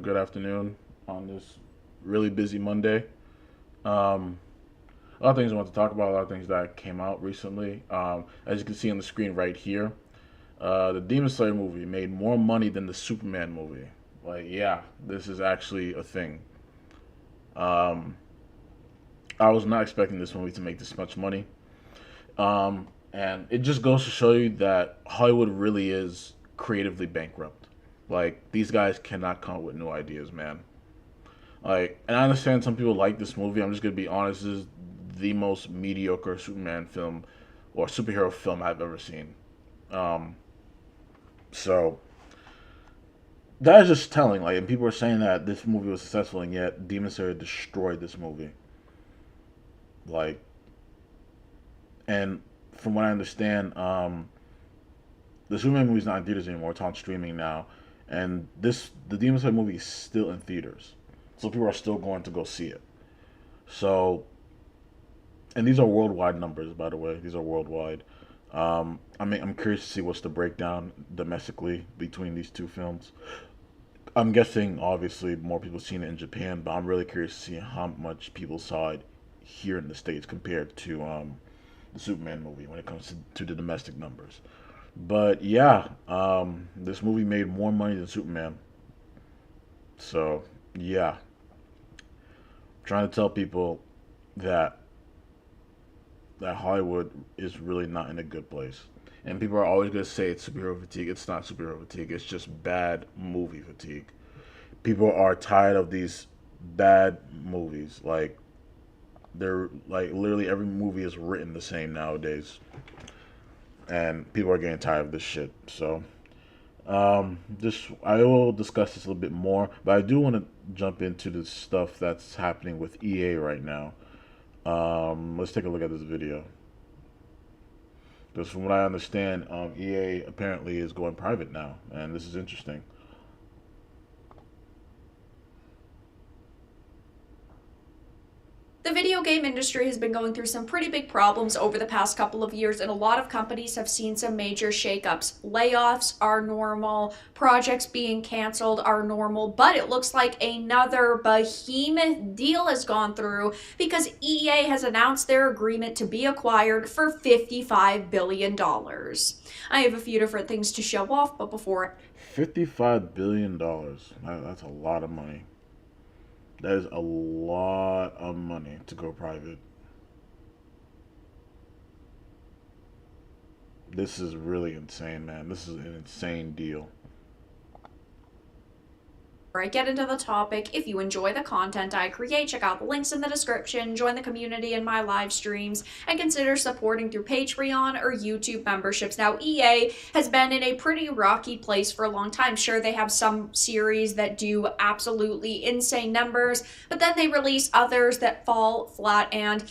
good afternoon on this really busy Monday. Um, a lot of things I want to talk about, a lot of things that came out recently. As you can see on the screen right here, the Demon Slayer movie made more money than the Superman movie. Like, yeah, this is actually a thing. Um, I was not expecting this movie to make this much money. And it just goes to show you that Hollywood really is creatively bankrupt. Like, these guys cannot come up with new ideas, man. Like, and I understand some people like this movie. I'm just gonna be honest. This is the most mediocre Superman film or superhero film I've ever seen. Um, so that is just telling. Like, and people are saying that this movie was successful, and yet Demon Slayer destroyed this movie. Like, and from what I understand, the Superman movie's not in theaters anymore. It's on streaming now, and the Demon Slayer movie is still in theaters, so people are still going to go see it. So, and these are worldwide numbers, by the way. These are worldwide. I'm curious to see what's the breakdown domestically between these two films. I'm guessing, obviously, more people seen it in Japan, but I'm really curious to see how much people saw it here in the States compared to the Superman movie when it comes to the domestic numbers. But yeah, this movie made more money than Superman. So yeah, I'm trying to tell people that Hollywood is really not in a good place. And people are always going to say it's superhero fatigue. It's not superhero fatigue. It's just bad movie fatigue. People are tired of these bad movies. Like, they're like literally every movie is written the same nowadays, and people are getting tired of this shit. So, just I will discuss this a little bit more, but I do want to jump into the stuff that's happening with EA right now. Let's take a look at this video. Because from what I understand, EA apparently is going private now, and this is interesting. The video game industry has been going through some pretty big problems over the past couple of years, and a lot of companies have seen some major shakeups. Layoffs are normal, projects being canceled are normal, but it looks like another behemoth deal has gone through because EA has announced their agreement to be acquired for $55 billion. I have a few different things to show off, but before $55 billion. That's a lot of money. That is a lot of money to go private. This is really insane, man. This is an insane deal. I get into the topic, if you enjoy the content I create, check out the links in the description, join the community in my live streams, and consider supporting through Patreon or YouTube memberships. Now, EA has been in a pretty rocky place for a long time. Sure, they have some series that do absolutely insane numbers, but then they release others that fall flat, and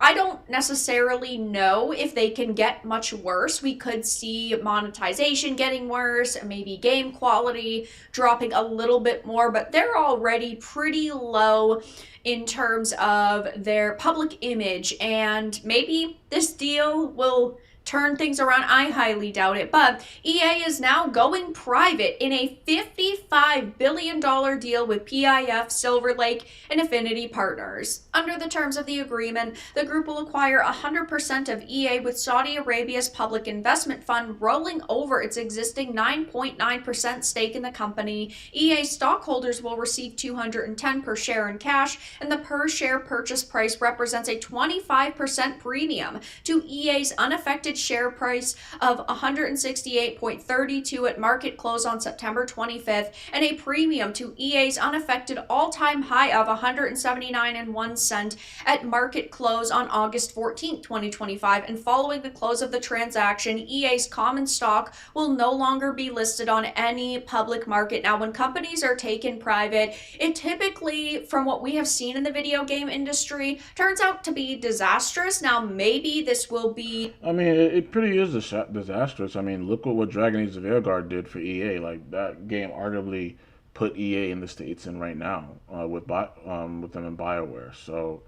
I don't necessarily know if they can get much worse. We could see monetization getting worse, maybe game quality dropping a little bit more, but they're already pretty low in terms of their public image, and maybe this deal will turn things around. I highly doubt it, but EA is now going private in a $55 billion deal with PIF, Silver Lake, and Affinity Partners. Under the terms of the agreement, the group will acquire 100% of EA, with Saudi Arabia's public investment fund rolling over its existing 9.9% stake in the company. EA stockholders will receive 210 per share in cash, and the per share purchase price represents a 25% premium to EA's unaffected share price of 168.32 at market close on September 25th, and a premium to EA's unaffected all-time high of 179.01 at market close on August 14th, 2025. And following the close of the transaction, EA's common stock will no longer be listed on any public market. Now, when companies are taken private, it typically, from what we have seen in the video game industry, turns out to be disastrous. Now, maybe this will be. I mean, it pretty is disastrous. I mean, look what Dragon Age of Airguard did for EA. Like, that game arguably put EA in the states in right now with them in Bioware. So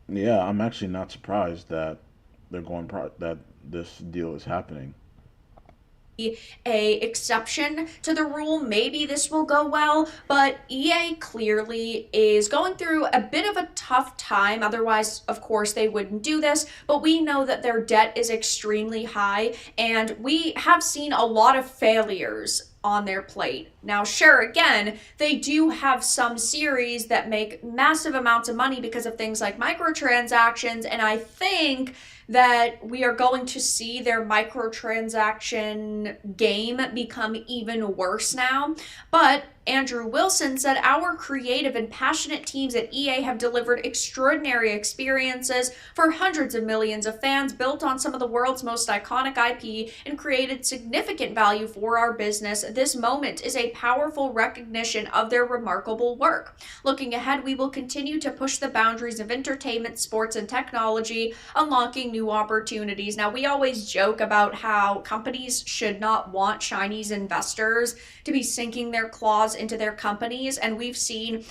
yeah, I'm actually not surprised that that this deal is happening. a exception to the rule. Maybe this will go well, but EA clearly is going through a bit of a tough time. Otherwise, of course, they wouldn't do this, but we know that their debt is extremely high, and we have seen a lot of failures on their plate. Now, sure, again, they do have some series that make massive amounts of money because of things like microtransactions, and I think that we are going to see their microtransaction game become even worse now. But Andrew Wilson said, "Our creative and passionate teams at EA have delivered extraordinary experiences for hundreds of millions of fans, built on some of the world's most iconic IP, and created significant value for our business. This moment is a powerful recognition of their remarkable work. Looking ahead, we will continue to push the boundaries of entertainment, sports, and technology, unlocking new opportunities." Now, we always joke about how companies should not want Chinese investors to be sinking their claws into their companies, and we've seen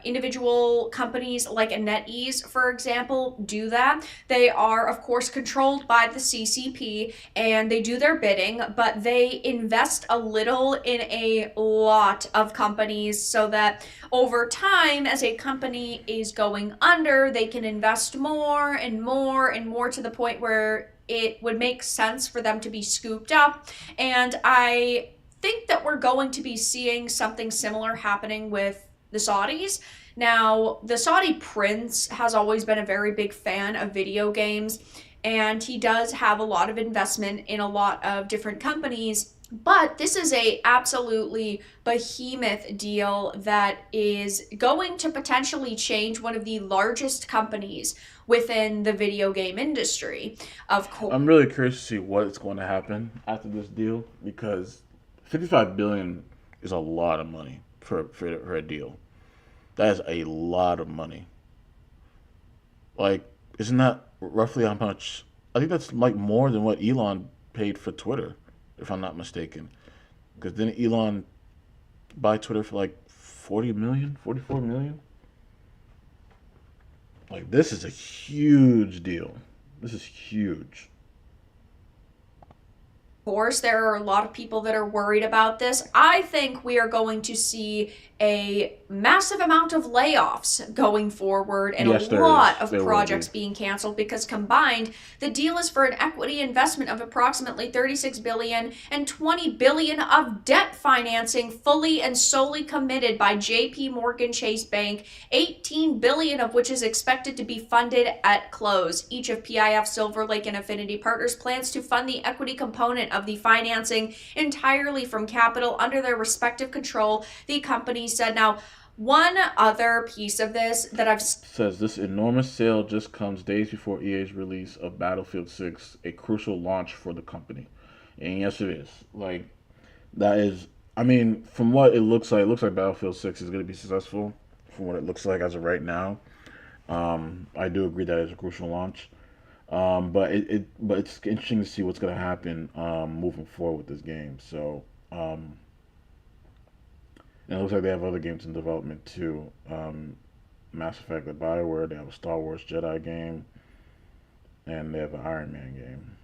individual companies like NetEase, for example, do that. They are, of course, controlled by the CCP, and they do their bidding, but they invest a little in a lot of companies so that over time, as a company is going under, they can invest more and more and more to the point where it would make sense for them to be scooped up. And I think that we're going to be seeing something similar happening with the Saudis. Now, the Saudi prince has always been a very big fan of video games, and he does have a lot of investment in a lot of different companies. But this is a absolutely behemoth deal that is going to potentially change one of the largest companies within the video game industry. Of course, I'm really curious to see what's going to happen after this deal because 55 billion is a lot of money for a deal. That is a lot of money. Like, isn't that roughly how much? I think that's like more than what Elon paid for Twitter, if I'm not mistaken. Because didn't Elon buy Twitter for like 40 million, 44 million? Like, this is a huge deal. This is huge. course, there are a lot of people that are worried about this. I think we are going to see a massive amount of layoffs going forward and Yes, a there lot is. of There will projects be. being canceled because combined, the deal is for an equity investment of approximately 36 billion and 20 billion of debt financing fully and solely committed by JP Morgan Chase Bank, 18 billion of which is expected to be funded at close. Each of PIF, Silver Lake, and Affinity Partners plans to fund the equity component of the financing entirely from capital under their respective control, the company said. Now, one other piece of this that I've Says this enormous sale just comes days before EA's release of Battlefield 6, a crucial launch for the company. And yes, it is. Like, that is, I mean, from what it looks like Battlefield 6 is going to be successful from what it looks like as of right now. I do agree that it's a crucial launch. But it's interesting to see what's going to happen moving forward with this game. So, and it looks like they have other games in development too. Mass Effect, the Bioware, they have a Star Wars Jedi game, and they have an Iron Man game.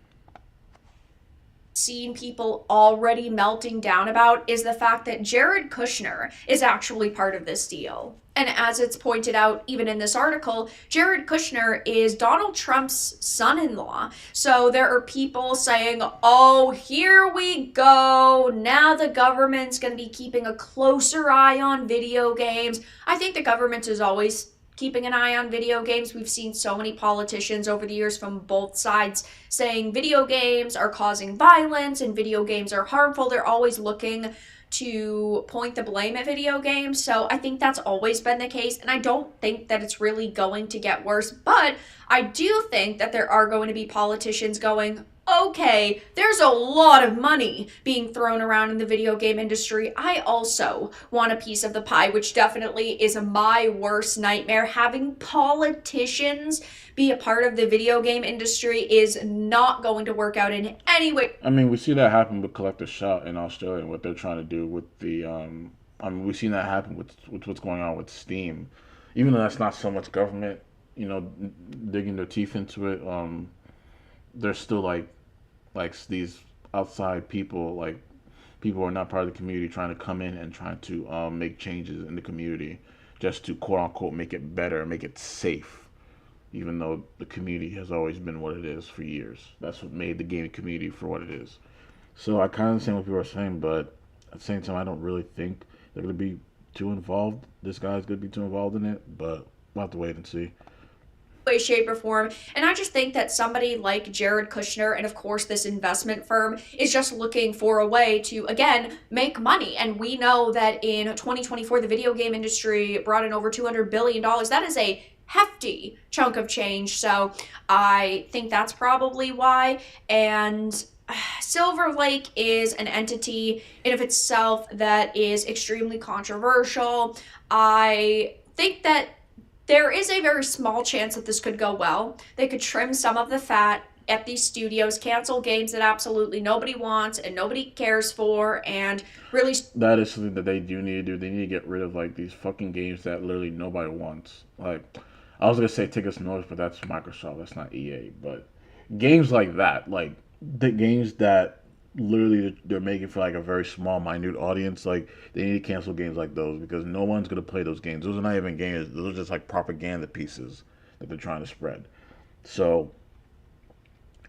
seen people already melting down about is the fact that Jared Kushner is actually part of this deal. And as it's pointed out, even in this article, Jared Kushner is Donald Trump's son in law. So there are people saying, oh, here we go. Now the government's going to be keeping a closer eye on video games. I think the government is always keeping an eye on video games. We've seen so many politicians over the years from both sides saying video games are causing violence and video games are harmful. They're always looking to point the blame at video games. So I think that's always been the case. And I don't think that it's really going to get worse. But I do think that there are going to be politicians going, okay, there's a lot of money being thrown around in the video game industry. I also want a piece of the pie, which definitely is my worst nightmare. Having politicians be a part of the video game industry is not going to work out in any way. I mean, we see that happen with Collector Shot in Australia and what they're trying to do with the. I mean, we've seen that happen with what's going on with Steam, even though that's not so much government, digging their teeth into it. There's still like these outside people, like people who are not part of the community, trying to come in and trying to make changes in the community, just to quote unquote make it better, make it safe. Even though the community has always been what it is for years, that's what made the gaming community for what it is. So I kind of understand what people are saying, but at the same time, I don't really think they're going to be too involved. This guy's going to be too involved in it, but we'll have to wait and see. Way, shape, or form. And I just think that somebody like Jared Kushner and, of course, this investment firm is just looking for a way to, again, make money. And we know that in 2024, the video game industry brought in over $200 billion. That is a hefty chunk of change. So I think that's probably why. And Silver Lake is an entity in of itself that is extremely controversial. I think that there is a very small chance that this could go well. They could trim some of the fat at these studios, cancel games that absolutely nobody wants and nobody cares for, and really. That is something that they do need to do. They need to get rid of like these fucking games that literally nobody wants. Like, I was gonna say Take Us North, but that's Microsoft. That's not EA. But games like that, like the games that literally they're making for like a very small, minute audience, like they need to cancel games like those because no one's gonna play those games. Those are not even games. Those are just like propaganda pieces that they're trying to spread. So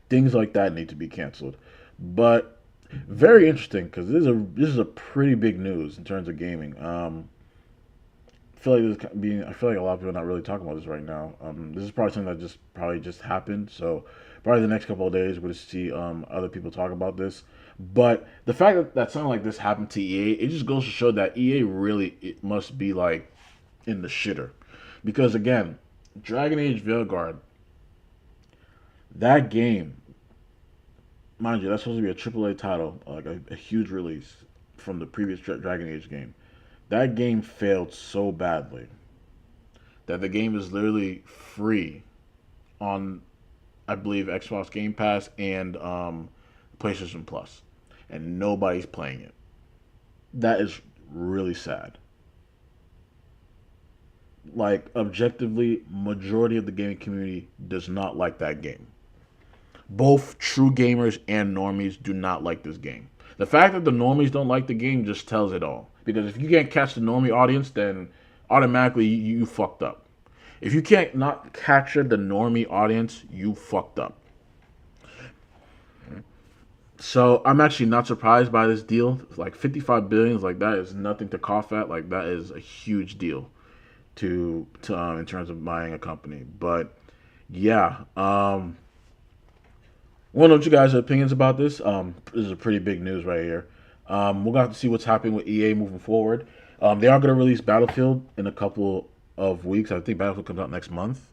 things like that need to be canceled. But very interesting because this is a pretty big news in terms of gaming. I feel like a lot of people are not really talking about this right now. This is probably something that just happened. So probably the next couple of days we're going to see other people talk about this. But the fact that something like this happened to EA, it just goes to show that EA really it must be like in the shitter, because again, Dragon Age Veilguard, that game, mind you, that's supposed to be a AAA title, like a huge release from the previous Dragon Age game. That game failed so badly that the game is literally free on, I believe, Xbox Game Pass and PlayStation Plus, and nobody's playing it. That is really sad. Like objectively, majority of the gaming community does not like that game. Both true gamers and normies do not like this game. The fact that the normies don't like the game just tells it all. Because if you can't catch the normie audience, then automatically you fucked up. If you can't not capture the normie audience, you fucked up. So I'm actually not surprised by this deal. Like 55 billion, like that is nothing to cough at. Like that is a huge deal to in terms of buying a company. But yeah, want to know what you guys' opinions about this. This is a pretty big news right here. We're going to have to see what's happening with EA moving forward. They are going to release Battlefield in a couple of weeks. I think Battlefield comes out next month,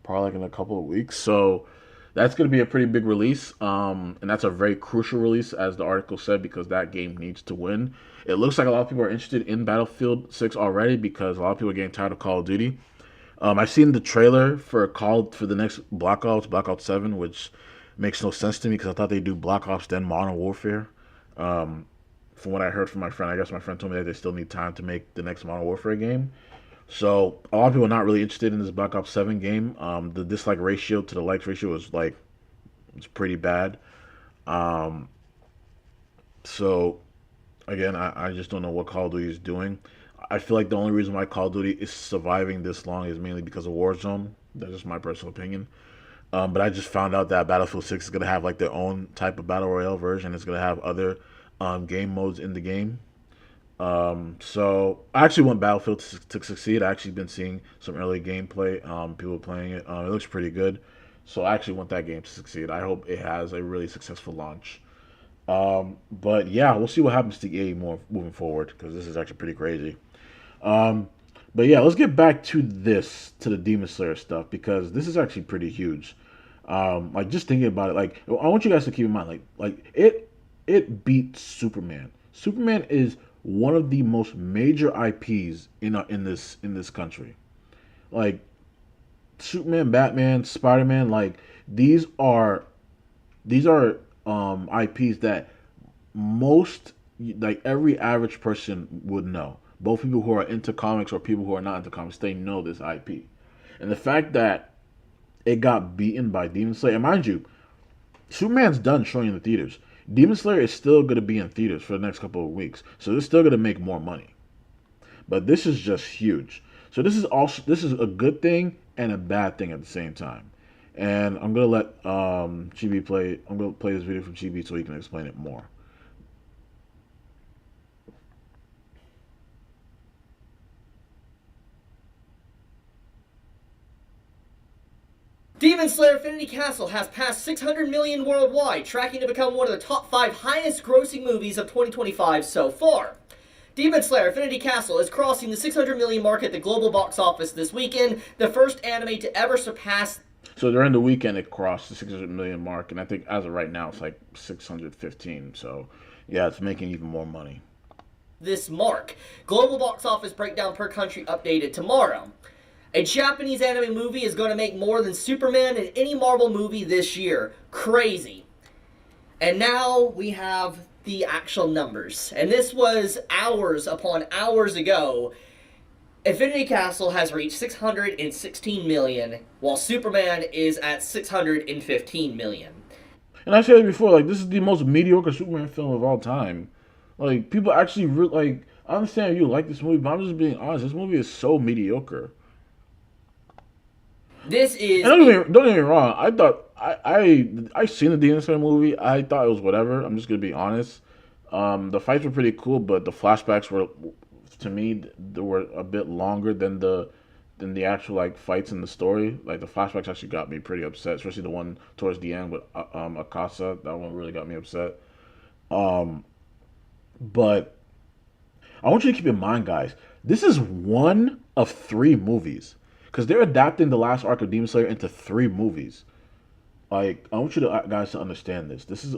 probably like in a couple of weeks. So that's going to be a pretty big release, and that's a very crucial release, as the article said, because that game needs to win. It looks like a lot of people are interested in Battlefield 6 already because a lot of people are getting tired of Call of Duty. I've seen the trailer for the next Black Ops 7, which makes no sense to me because I thought they'd do Black Ops then Modern Warfare. From what I heard from my friend, I guess my friend told me that they still need time to make the next Modern Warfare game. So a lot of people are not really interested in this Black Ops 7 game. The dislike ratio to the likes ratio is like it's pretty bad. So again, I just don't know what Call of Duty is doing. I feel like the only reason why Call of Duty is surviving this long is mainly because of Warzone. That's just my personal opinion. But I just found out that Battlefield 6 is going to have like their own type of Battle Royale version. It's going to have other game modes in the game. So I actually want Battlefield to succeed. I actually been seeing some early gameplay, people playing it. It looks pretty good. So I actually want that game to succeed. I hope it has a really successful launch. But yeah, we'll see what happens to EA more moving forward because this is actually pretty crazy. But yeah, let's get back to the Demon Slayer stuff because this is actually pretty huge. Like just thinking about it, like I want you guys to keep in mind, like it beat Superman. Superman is one of the most major IPs in this country. Like Superman, Batman, Spider-Man, like these are IPs that most like every average person would know. Both people who are into comics or people who are not into comics, they know this IP. And the fact that it got beaten by Demon Slayer, and mind you, Superman's done showing in the theaters. Demon Slayer is still going to be in theaters for the next couple of weeks, so they're still going to make more money. But this is just huge. So this is a good thing and a bad thing at the same time. And I'm gonna let Chibi play. I'm gonna play this video from Chibi so he can explain it more. Demon Slayer Infinity Castle has passed 600 million worldwide, tracking to become one of the top 5 highest grossing movies of 2025 so far. Demon Slayer Infinity Castle is crossing the 600 million mark at the global box office this weekend, the first anime to ever surpass. So during the weekend, it crossed the 600 million mark, and I think as of right now, it's like 615. So yeah, it's making even more money. This mark. Global box office breakdown per country updated tomorrow. A Japanese anime movie is going to make more than Superman in any Marvel movie this year. Crazy. And now we have the actual numbers. And this was hours upon hours ago. Infinity Castle has reached 616 million, while Superman is at 615 million. And I said it before, like, this is the most mediocre Superman film of all time. Like, people actually like. I understand you like this movie, but I'm just being honest. This movie is so mediocre. This is. And don't get me wrong. I thought I seen the Demon Slayer movie. I thought it was whatever. I'm just gonna be honest. The fights were pretty cool, but the flashbacks were, to me, they were a bit longer than the actual like fights in the story. Like the flashbacks actually got me pretty upset, especially the one towards the end with Akasa. That one really got me upset. But I want you to keep in mind, guys, this is one of 3 movies. Because they're adapting the last arc of Demon Slayer into 3 movies. Like, I want you to guys to understand this. This is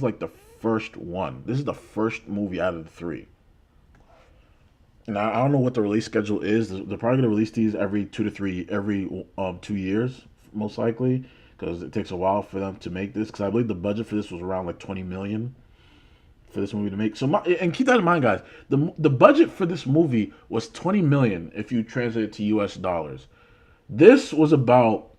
like the first one. This is the first movie out of the 3. And I don't know what the release schedule is. They're probably gonna release these every 2 years, most likely, because it takes a while for them to make this. Because I believe the budget for this was around like 20 million for this movie to make. So and keep that in mind, guys. The budget for this movie was 20 million if you translate it to US dollars. This was about,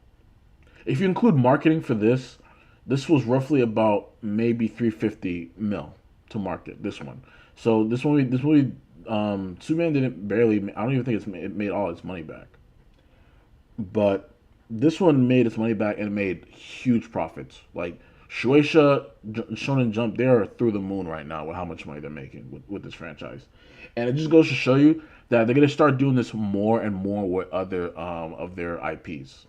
if you include marketing for this was roughly about maybe 350 mil to market this one. So this movie, Superman didn't barely. I don't even think it made all its money back. But this one made its money back and made huge profits. Like Shueisha, Shonen Jump, they're through the moon right now with how much money they're making with this franchise. And it just goes to show you that they're going to start doing this more and more with other of their IPs.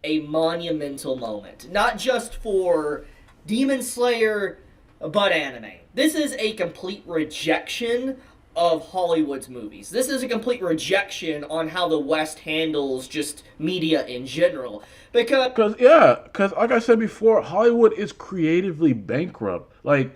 A monumental moment. Not just for Demon Slayer, but anime. This is a complete rejection of Hollywood's movies. This is a complete rejection on how the West handles just media in general. Because like I said before, Hollywood is creatively bankrupt. Like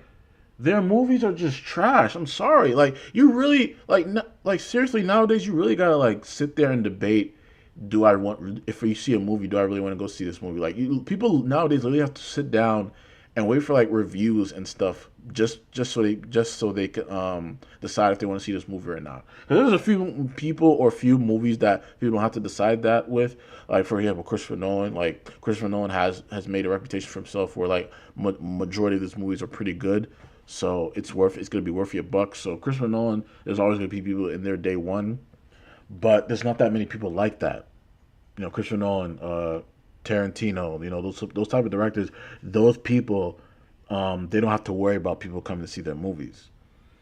their movies are just trash. I'm sorry. Like you really like seriously nowadays you really gotta like sit there and debate. If you see a movie, do I really want to go see this movie? Like people nowadays really have to sit down and wait for like reviews and stuff just so they can decide if they want to see this movie or not. Because there's a few people or few movies that people don't have to decide that with. Like for example, Christopher Nolan. Like Christopher Nolan has made a reputation for himself where like majority of his movies are pretty good. So it's gonna be worth your buck. So Christopher Nolan, there's always gonna be people in there day one, but there's not that many people like that. You know, Christopher Nolan, Tarantino, you know, those type of directors, those people, they don't have to worry about people coming to see their movies.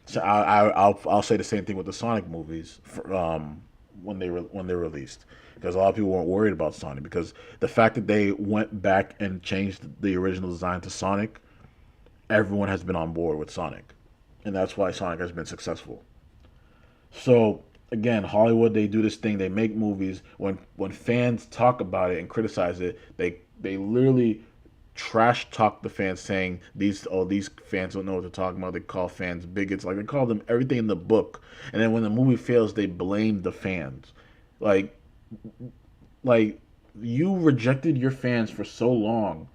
So I'll say the same thing with the Sonic movies when they're released, because a lot of people weren't worried about Sonic because the fact that they went back and changed the original design to Sonic, everyone has been on board with Sonic, and that's why Sonic has been successful. So again, Hollywood, they do this thing. They make movies. When fans talk about it and criticize it, they literally trash talk the fans, saying these fans don't know what they're talking about. They call fans bigots. Like they call them everything in the book. And then when the movie fails, they blame the fans. Like you rejected your fans for so long,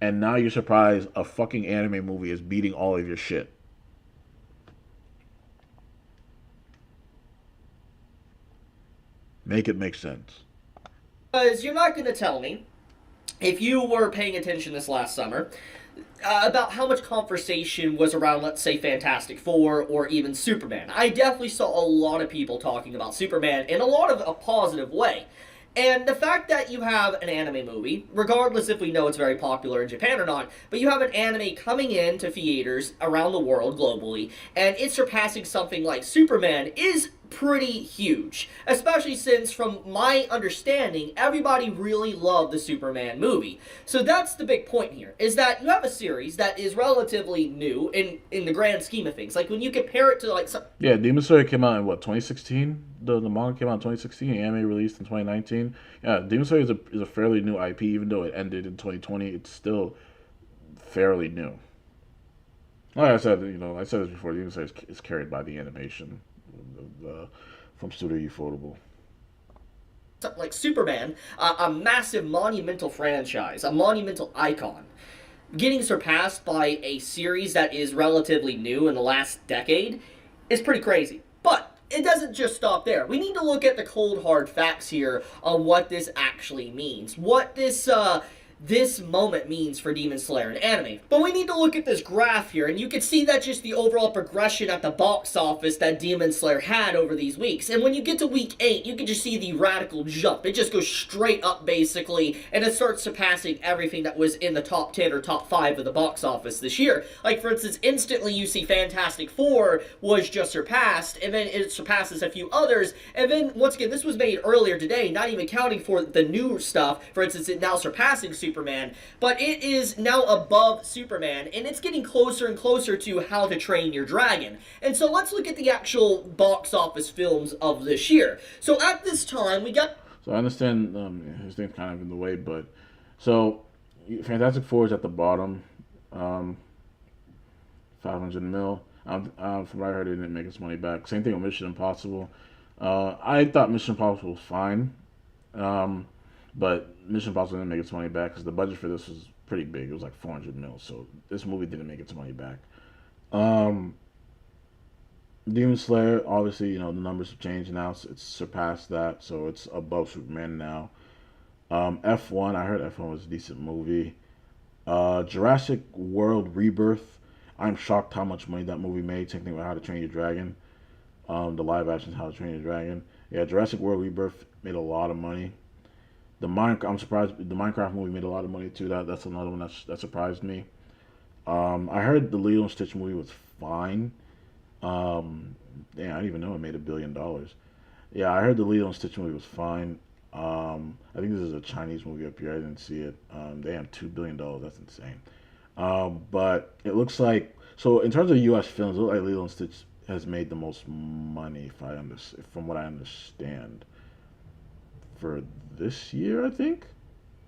and now you're surprised a fucking anime movie is beating all of your shit. Make it make sense. you're not going to tell me if you were paying attention this last summer, about how much conversation was around, let's say, Fantastic Four or even Superman. I definitely saw a lot of people talking about Superman in a lot of a positive way. And the fact that you have an anime movie, regardless if we know it's very popular in Japan or not, but you have an anime coming into theaters around the world globally, and it's surpassing something like Superman is pretty huge. Especially since, from my understanding, everybody really loved the Superman movie. So that's the big point here, is that you have a series that is relatively new in the grand scheme of things. Like, when you compare it to, like... Yeah, Demon Slayer came out in, what, 2016? The manga came out in 2016, the anime released in 2019. Yeah, Demon Slayer is a fairly new IP, even though it ended in 2020. It's still fairly new. Like I said, I said this before, Demon Slayer is carried by the animation from Studio Ufotable. Like Superman, a massive monumental franchise, a monumental icon, getting surpassed by a series that is relatively new in the last decade is pretty crazy. But it doesn't just stop there. We need to look at the cold hard facts here on what this actually means. What this moment means for Demon Slayer in anime. But we need to look at this graph here, and you can see that just the overall progression at the box office that Demon Slayer had over these weeks. And when you get to week 8, you can just see the radical jump. It just goes straight up, basically, and it starts surpassing everything that was in the top 10 or top 5 of the box office this year. Like, for instance, instantly you see Fantastic Four was just surpassed, and then it surpasses a few others, and then, once again, this was made earlier today, not even counting for the new stuff. For instance, it now surpassing Superman, but it is now above Superman, and it's getting closer and closer to How to Train Your Dragon. And so let's look at the actual box office films of this year. So at this time, we got... So I understand his thing's kind of in the way, but... So, Fantastic Four is at the bottom. 500 mil. From what I heard, it didn't make its money back. Same thing with Mission Impossible. I thought Mission Impossible was fine. But Mission Impossible didn't make its money back because the budget for this was pretty big. It was like 400 mil. So this movie didn't make its money back. Demon Slayer, obviously, the numbers have changed now. So it's surpassed that. So it's above Superman now. F1, I heard F1 was a decent movie. Jurassic World Rebirth. I'm shocked how much money that movie made. Same thing with How to Train Your Dragon. The live action How to Train Your Dragon. Yeah, Jurassic World Rebirth made a lot of money. I'm surprised the Minecraft movie made a lot of money too. That's another one that surprised me. I heard the Lilo and Stitch movie was fine. I didn't even know it made $1 billion. Yeah, I heard the Lilo and Stitch movie was fine. I think this is a Chinese movie up here. I didn't see it. They have $2 billion. That's insane. But it looks like, so in terms of U.S. films, it looks like Lilo and Stitch has made the most money, from what I understand, for this year, I think.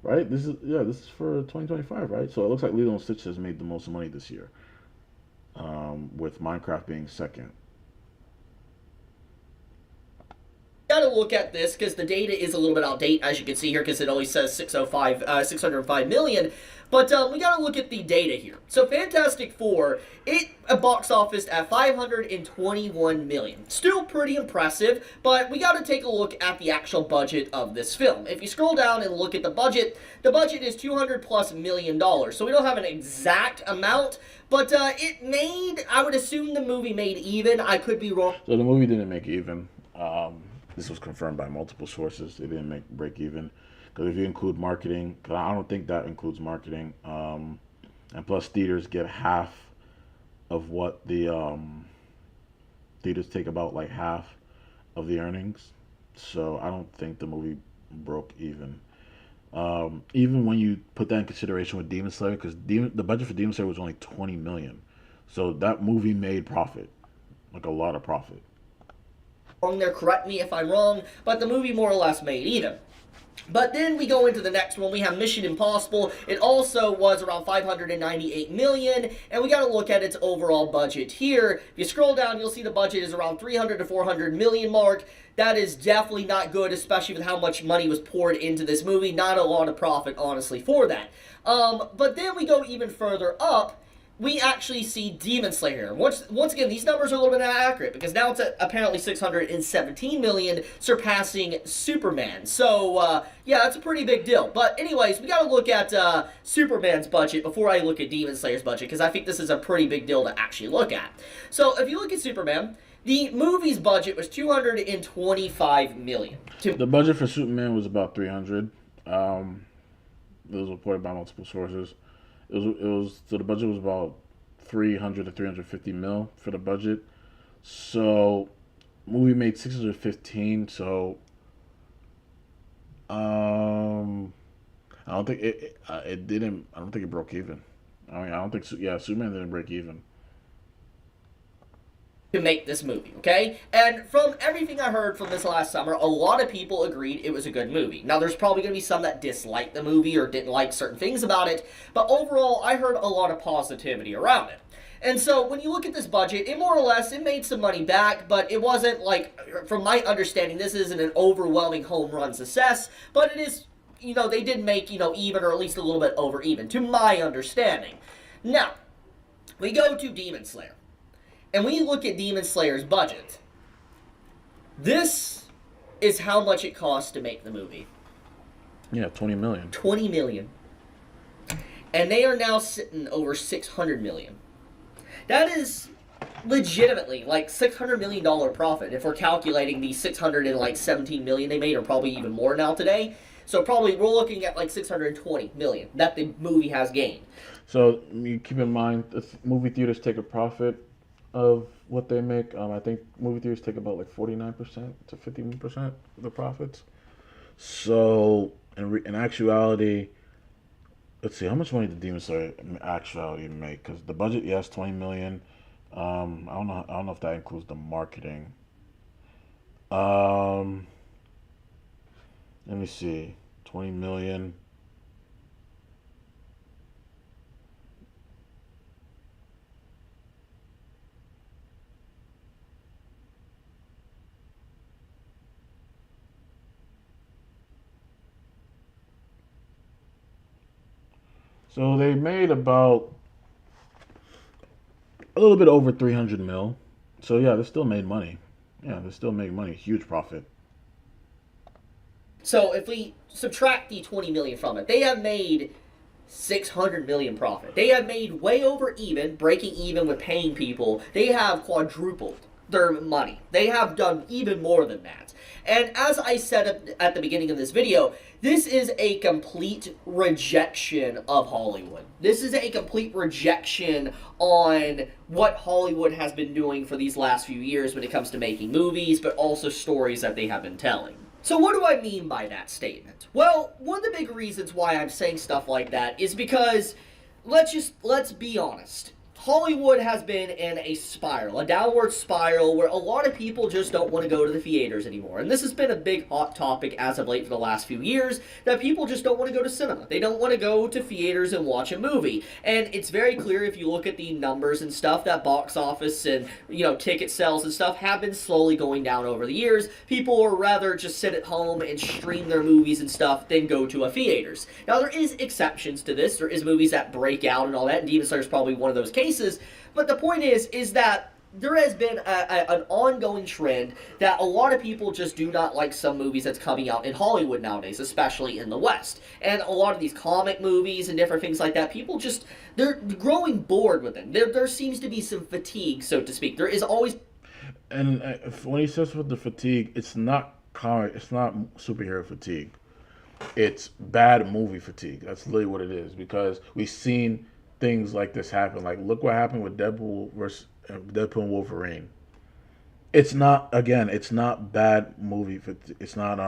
Right? This is for 2025, right? So it looks like Lilo and Stitch has made the most money this year, with Minecraft being second. Gotta look at this because the data is a little bit outdated, as you can see here, because it only says 605 million. But we gotta look at the data here. So Fantastic Four, it box office at 521 million. Still pretty impressive, but we gotta take a look at the actual budget of this film. If you scroll down and look at the budget is $200+ million. So we don't have an exact amount, but it made, I would assume the movie made even. I could be wrong. So the movie didn't make even. This was confirmed by multiple sources. It didn't break even. Because if you include marketing, because I don't think that includes marketing, and plus theaters get half of what the theaters take, about like half of the earnings. So I don't think the movie broke even. Even when you put that in consideration with Demon Slayer, because the budget for Demon Slayer was only $20 million, so that movie made profit, like a lot of profit. Wrong there, correct me if I'm wrong, but the movie more or less made even. But then we go into the next one. We have Mission Impossible. It also was around 598 million, and we got to look at its overall budget here. If you scroll down, you'll see the budget is around 300 to 400 million mark. That is definitely not good, especially with how much money was poured into this movie. Not a lot of profit, honestly, for that. But then we go even further up, we actually see Demon Slayer. Once again, these numbers are a little bit inaccurate because now it's at apparently 617 million, surpassing Superman. So, yeah, that's a pretty big deal. But anyways, we got to look at Superman's budget before I look at Demon Slayer's budget because I think this is a pretty big deal to actually look at. So, if you look at Superman, the movie's budget was 225 million. The budget for Superman was about 300. It was reported by multiple sources. So the budget was about 300 to 350 mil for the budget. So movie made 615. So I don't think it didn't. I don't think it broke even. I mean, I don't think. Superman didn't break even To make this movie, okay? And from everything I heard from this last summer, a lot of people agreed it was a good movie. Now, there's probably going to be some that disliked the movie or didn't like certain things about it, but overall, I heard a lot of positivity around it. And so, when you look at this budget, it more or less, it made some money back, but it wasn't like, from my understanding, this isn't an overwhelming home run success, but it is, they did make, even or at least a little bit over even, to my understanding. Now, we go to Demon Slayer. And when you look at Demon Slayer's budget, this is how much it costs to make the movie. Yeah, 20 million. 20 million. And they are now sitting over 600 million. That is legitimately like $600 million profit if we're calculating the 617 million they made, or probably even more now today. So probably we're looking at like 620 million that the movie has gained. So you keep in mind, movie theaters take a profit of what they make. I think movie theaters take about like 49% to 51% of the profits. So in actuality, let's see, how much money did Demon Slayer in actuality make? Because the budget, yes, 20 million. I don't know if that includes the marketing. Let me see, 20 million. So they made about a little bit over 300 mil. So yeah, they still made money. Yeah, they still make money. Huge profit. So if we subtract the 20 million from it, they have made 600 million profit. They have made way over even, breaking even with paying people. They have quadrupled their money. They have done even more than that. And as I said at the beginning of this video, this is a complete rejection of Hollywood. This is a complete rejection on what Hollywood has been doing for these last few years when it comes to making movies, but also stories that they have been telling. So what do I mean by that statement? Well, one of the big reasons why I'm saying stuff like that is because, let's be honest. Hollywood has been in a spiral, a downward spiral, where a lot of people just don't want to go to the theaters anymore. And this has been a big hot topic as of late for the last few years, that people just don't want to go to cinema. They don't want to go to theaters and watch a movie. And it's very clear if you look at the numbers and stuff, that box office and, ticket sales and stuff have been slowly going down over the years. People would rather just sit at home and stream their movies and stuff than go to a theaters. Now, there is exceptions to this. There is movies that break out and all that, and Demon Slayer is probably one of those cases. But the point is that there has been an ongoing trend that a lot of people just do not like some movies that's coming out in Hollywood nowadays, especially in the West. And a lot of these comic movies and different things like that, people just, they're growing bored with them. There seems to be some fatigue, so to speak. There is always... And when he says with the fatigue, it's not comic, it's not superhero fatigue. It's bad movie fatigue. That's literally what it is, because we've seen things like this happen. Like, look what happened with Deadpool and Wolverine. It's not bad movie fatigue. It's not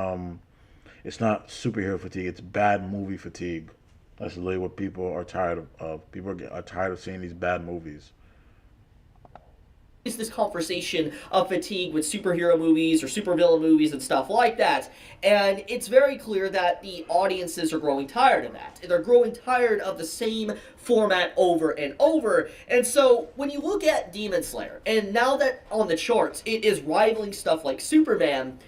superhero fatigue. It's bad movie fatigue. That's literally what people are tired of. People are tired of seeing these bad movies. Is this conversation of fatigue with superhero movies or supervillain movies and stuff like that. And it's very clear that the audiences are growing tired of that. They're growing tired of the same format over and over. And so when you look at Demon Slayer, and now that on the charts it is rivaling stuff like Superman,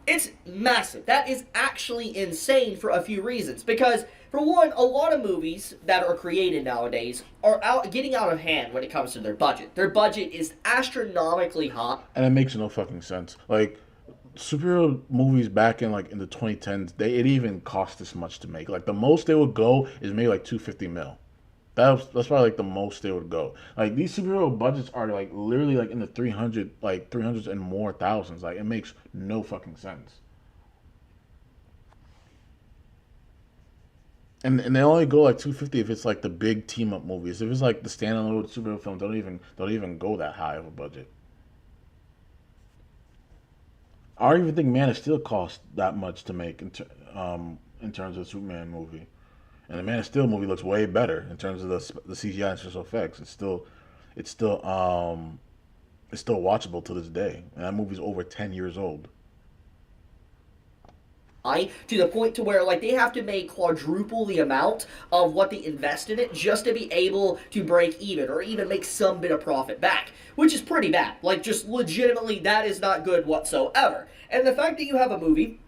It's massive. That is actually insane for a few reasons. Because, for one, a lot of movies that are created nowadays are getting out of hand when it comes to their budget. Their budget is astronomically high. And it makes no fucking sense. Like, superhero movies back in like in the 2010s, it even cost this much to make. Like the most they would go is maybe like 250 mil. That's probably like the most they would go. Like these superhero budgets are like literally like in the 300s and more thousands. Like it makes no fucking sense. And they only go like 250 if it's like the big team up movies. If it's like the standalone superhero films, don't even go that high of a budget. I don't even think Man of Steel cost that much to make in terms of the Superman movie. And the Man of Steel movie looks way better in terms of the CGI and special effects. It's still watchable to this day. And that movie's over 10 years old. To the point to where like they have to make quadruple the amount of what they invest in it just to be able to break even or even make some bit of profit back, which is pretty bad. Like just legitimately that is not good whatsoever. And the fact that you have a movie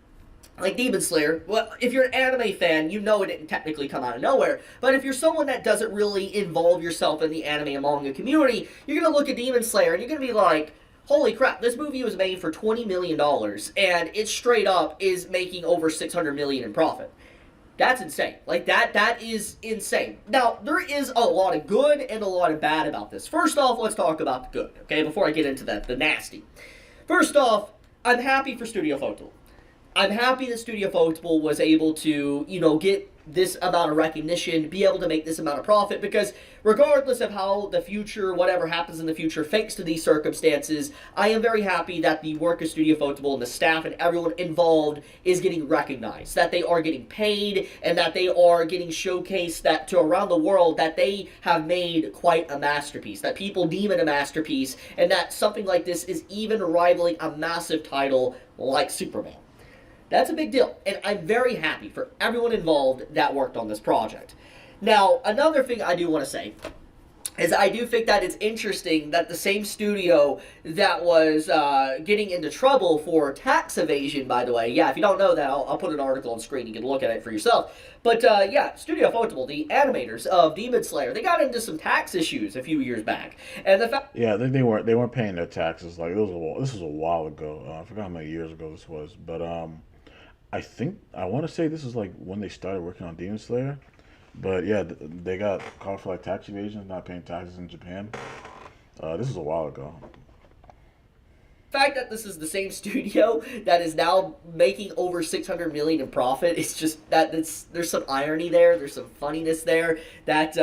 like Demon Slayer, well, if you're an anime fan, you know it didn't technically come out of nowhere. But if you're someone that doesn't really involve yourself in the anime and manga community, you're going to look at Demon Slayer and you're going to be like, holy crap, this movie was made for $20 million, and it straight up is making over $600 million in profit. That's insane. Like, that is insane. Now, there is a lot of good and a lot of bad about this. First off, let's talk about the good, okay, before I get into the nasty. First off, I'm happy for Studio Photable. I'm happy that Studio Photable was able to, get this amount of recognition, be able to make this amount of profit, because regardless of how the future, whatever happens in the future, thanks to these circumstances, I am very happy that the work of Studio Photable and the staff and everyone involved is getting recognized, that they are getting paid, and that they are getting showcased that to around the world that they have made quite a masterpiece, that people deem it a masterpiece, and that something like this is even rivaling a massive title like Superman. That's a big deal, and I'm very happy for everyone involved that worked on this project. Now, another thing I do want to say is I do think that it's interesting that the same studio that was getting into trouble for tax evasion, by the way, yeah, if you don't know that, I'll put an article on screen, you can look at it for yourself. But yeah, Studio Photable, the animators of Demon Slayer, they got into some tax issues a few years back, and the fact they weren't paying their taxes. Like this was a while ago. I forgot how many years ago this was, but I want to say this is like when they started working on Demon Slayer, but yeah, they got caught for like tax evasion, not paying taxes in Japan. This is a while ago. The fact that this is the same studio that is now making over $600 million in profit, it's just there's some irony there, there's some funniness there that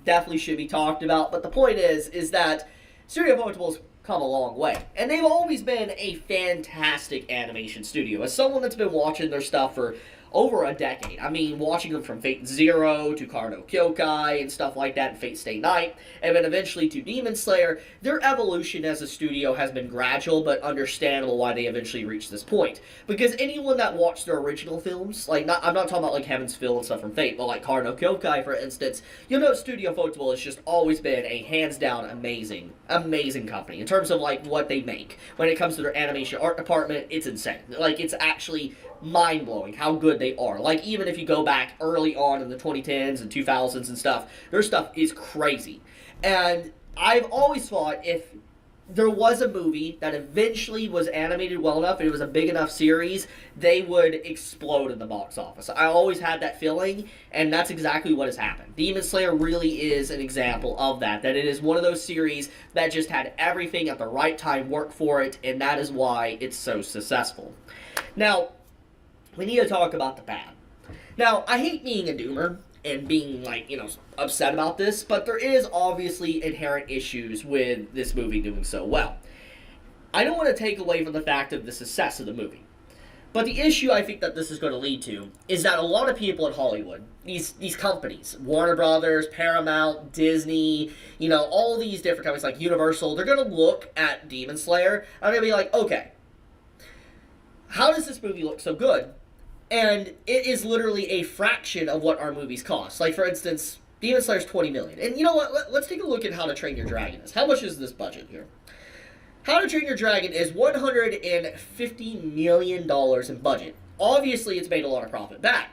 definitely should be talked about. But the point is that Studio Photable's come a long way. And they've always been a fantastic animation studio. As someone that's been watching their stuff for over a decade. I mean, watching them from Fate Zero to Kar no Kyokai and stuff like that, and Fate Stay Night, and then eventually to Demon Slayer, their evolution as a studio has been gradual, but understandable why they eventually reached this point. Because anyone that watched their original films, like, I'm not talking about like Heaven's Feel and stuff from Fate, but like Kar no Kyokai, for instance, you'll know Studio Photable has just always been a hands-down amazing company in terms of like what they make. When it comes to their animation art department, it's insane. Like, it's actually mind-blowing how good they are. Like, even if you go back early on in the 2010s and 2000s and stuff, their stuff is crazy. And I've always thought if there was a movie that eventually was animated well enough and it was a big enough series, they would explode in the box office. I always had that feeling, and that's exactly what has happened. Demon Slayer really is an example of that it is one of those series that just had everything at the right time work for it, and that is why it's so successful. Now, we need to talk about the bad. Now, I hate being a doomer and being, like, upset about this, but there is obviously inherent issues with this movie doing so well. I don't want to take away from the fact of the success of the movie. But the issue I think that this is going to lead to is that a lot of people in Hollywood, these companies, Warner Brothers, Paramount, Disney, all these different companies like Universal, they're going to look at Demon Slayer and they're going to be like, okay, how does this movie look so good? And it is literally a fraction of what our movies cost. Like, for instance, Demon Slayer's $20 million. And you know what? Let's take a look at How to Train Your Dragon is. How much is this budget here? How to Train Your Dragon is $150 million in budget. Obviously, it's made a lot of profit back.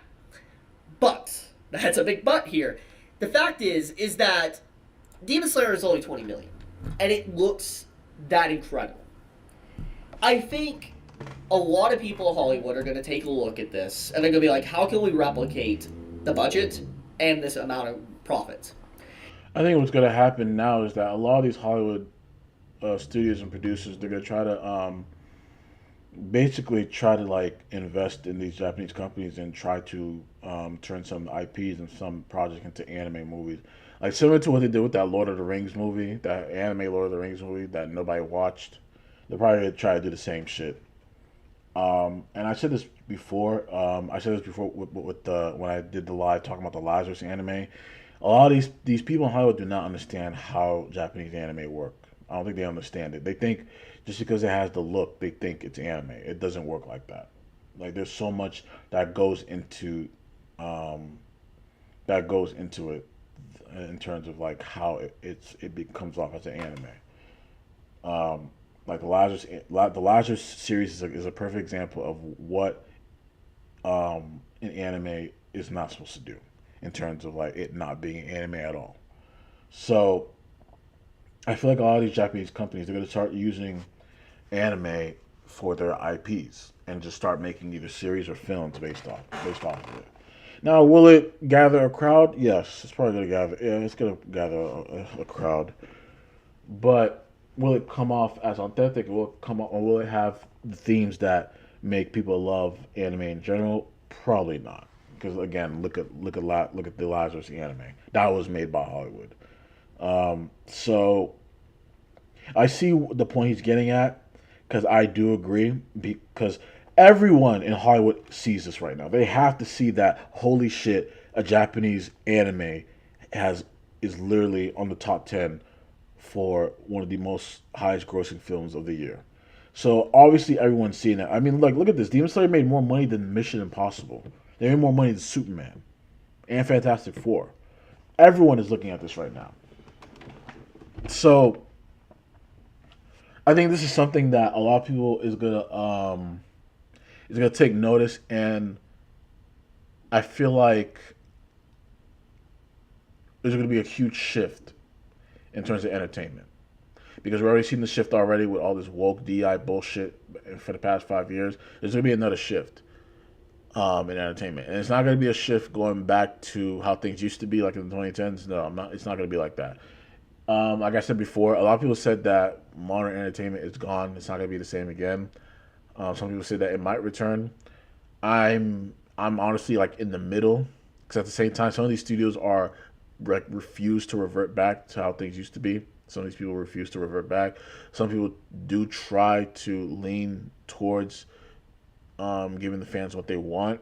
But, that's a big but here. The fact is that Demon Slayer is only $20 million. And it looks that incredible. I think a lot of people in Hollywood are going to take a look at this, and they're going to be like, how can we replicate the budget and this amount of profits? I think what's going to happen now is that a lot of these Hollywood studios and producers, they're going to try to basically try to like invest in these Japanese companies and try to turn some IPs and some projects into anime movies. Like similar to what they did with that Lord of the Rings movie, that anime Lord of the Rings movie that nobody watched. They're probably going to try to do the same shit. And I said this before. I said this before with the when I did the live talking about the Lazarus anime. A lot of these people in Hollywood do not understand how Japanese anime work. I don't think they understand it. They think just because it has the look, they think it's anime. It doesn't work like that. Like there's so much that goes into it in terms of like how it comes off as an anime. Like the Lazarus series is a perfect example of what an anime is not supposed to do in terms of like it not being an anime at all. So I feel like a lot of these Japanese companies are going to start using anime for their IPs and just start making either series or films based off of it. Now, will it gather a crowd? Yes, it's probably going to gather. Yeah, it's going to gather a crowd. But will it come off as authentic? Will it come off, or will it have the themes that make people love anime in general? Probably not. Because again, look at the Lazarus anime that was made by Hollywood. So I see the point he's getting at, because I do agree, because everyone in Hollywood sees this right now. They have to see that, holy shit, a Japanese anime is literally on the top 10 for one of the most highest grossing films of the year. So obviously everyone's seeing it. I mean, like, look at this. Demon Slayer made more money than Mission Impossible. They made more money than Superman and Fantastic Four. Everyone is looking at this right now. So I think this is something that a lot of people is gonna take notice, and I feel like there's gonna be a huge shift in terms of entertainment, because we're already seeing the shift already with all this woke DI bullshit for the past 5 years. There's gonna be another shift in entertainment, and it's not gonna be a shift going back to how things used to be like in the 2010s. No, I'm not. It's not gonna be like that. Like I said before, a lot of people said that modern entertainment is gone. It's not gonna be the same again. Some people say that it might return. I'm honestly like in the middle, because at the same time, some of these studios are refuse to revert back to how things used to be. Some of these people refuse to revert back. Some people do try to lean towards giving the fans what they want.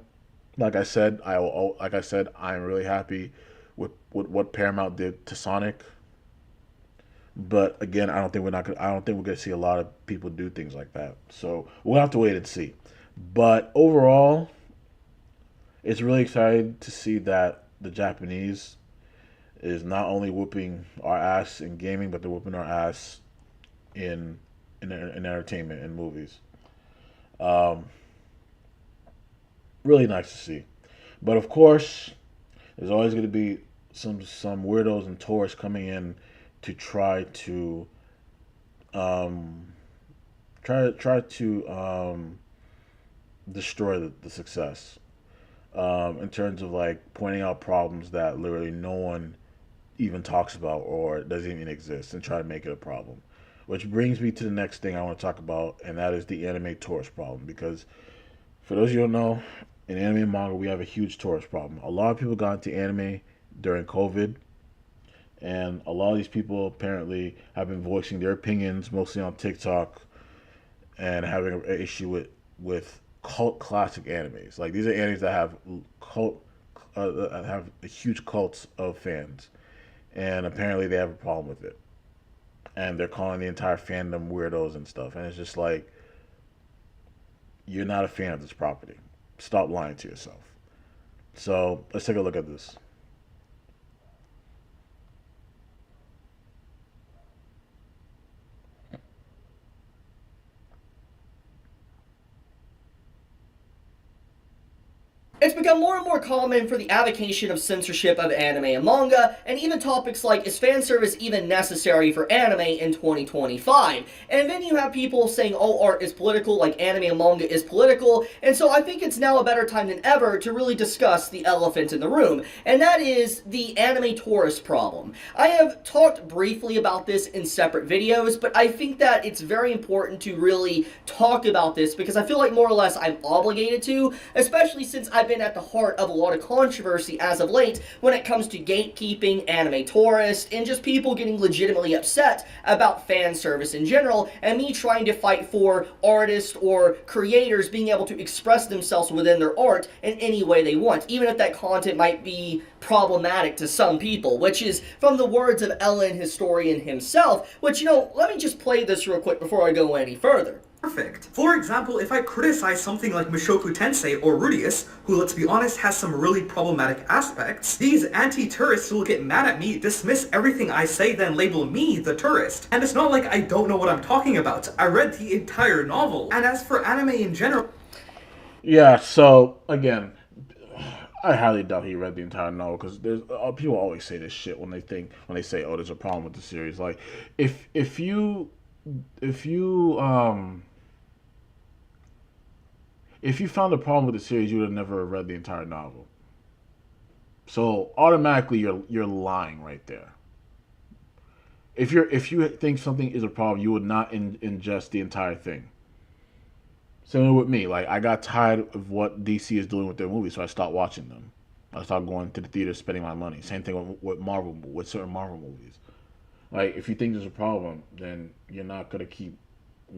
Like I said, I'm really happy with what Paramount did to Sonic. But again, I don't think we're gonna see a lot of people do things like that. So we'll have to wait and see. But overall, it's really exciting to see that the Japanese is not only whooping our ass in gaming, but they're whooping our ass in entertainment and movies. Really nice to see. But of course, there's always going to be some weirdos and tourists coming in to try to destroy the success, in terms of like pointing out problems that literally no one even talks about or doesn't even exist, and try to make it a problem. Which brings me to the next thing I want to talk about, and that is the anime tourist problem. Because for those of you who don't know, in anime and manga, we have a huge tourist problem. A lot of people got into anime during COVID, and a lot of these people apparently have been voicing their opinions, mostly on TikTok, and having an issue with cult classic animes. Like, these are animes that have huge cults of fans, and apparently they have a problem with it, and they're calling the entire fandom weirdos and stuff. And it's just like, you're not a fan of this property. Stop lying to yourself. So let's take a look at this. It's become more and more common for the avocation of censorship of anime and manga, and even topics like, is fan service even necessary for anime in 2025? And then you have people saying all art is political, like anime and manga is political, and so I think it's now a better time than ever to really discuss the elephant in the room, and that is the anime tourist problem. I have talked briefly about this in separate videos, but I think that it's very important to really talk about this because I feel like more or less I'm obligated to, especially since I've been at the heart of a lot of controversy as of late when it comes to gatekeeping, anime tourists, and just people getting legitimately upset about fan service in general, and me trying to fight for artists or creators being able to express themselves within their art in any way they want, even if that content might be problematic to some people, which is from the words of Ellen historian himself, which, let me just play this real quick before I go any further. Perfect. For example, if I criticize something like Mushoku Tensei or Rudius, who, let's be honest, has some really problematic aspects, these anti-tourists will get mad at me, dismiss everything I say, then label me the tourist. And it's not like I don't know what I'm talking about. I read the entire novel. And as for anime in general... Yeah, so, again, I highly doubt he read the entire novel because there's people always say this shit when they say, oh, there's a problem with the series. Like, if you found a problem with the series, you would have never read the entire novel. So automatically, you're lying right there. If you think something is a problem, you would not ingest the entire thing. Same with me. Like, I got tired of what DC is doing with their movies, so I stopped watching them. I stopped going to the theater, spending my money. Same thing with certain Marvel movies. Like, if you think there's a problem, then you're not gonna keep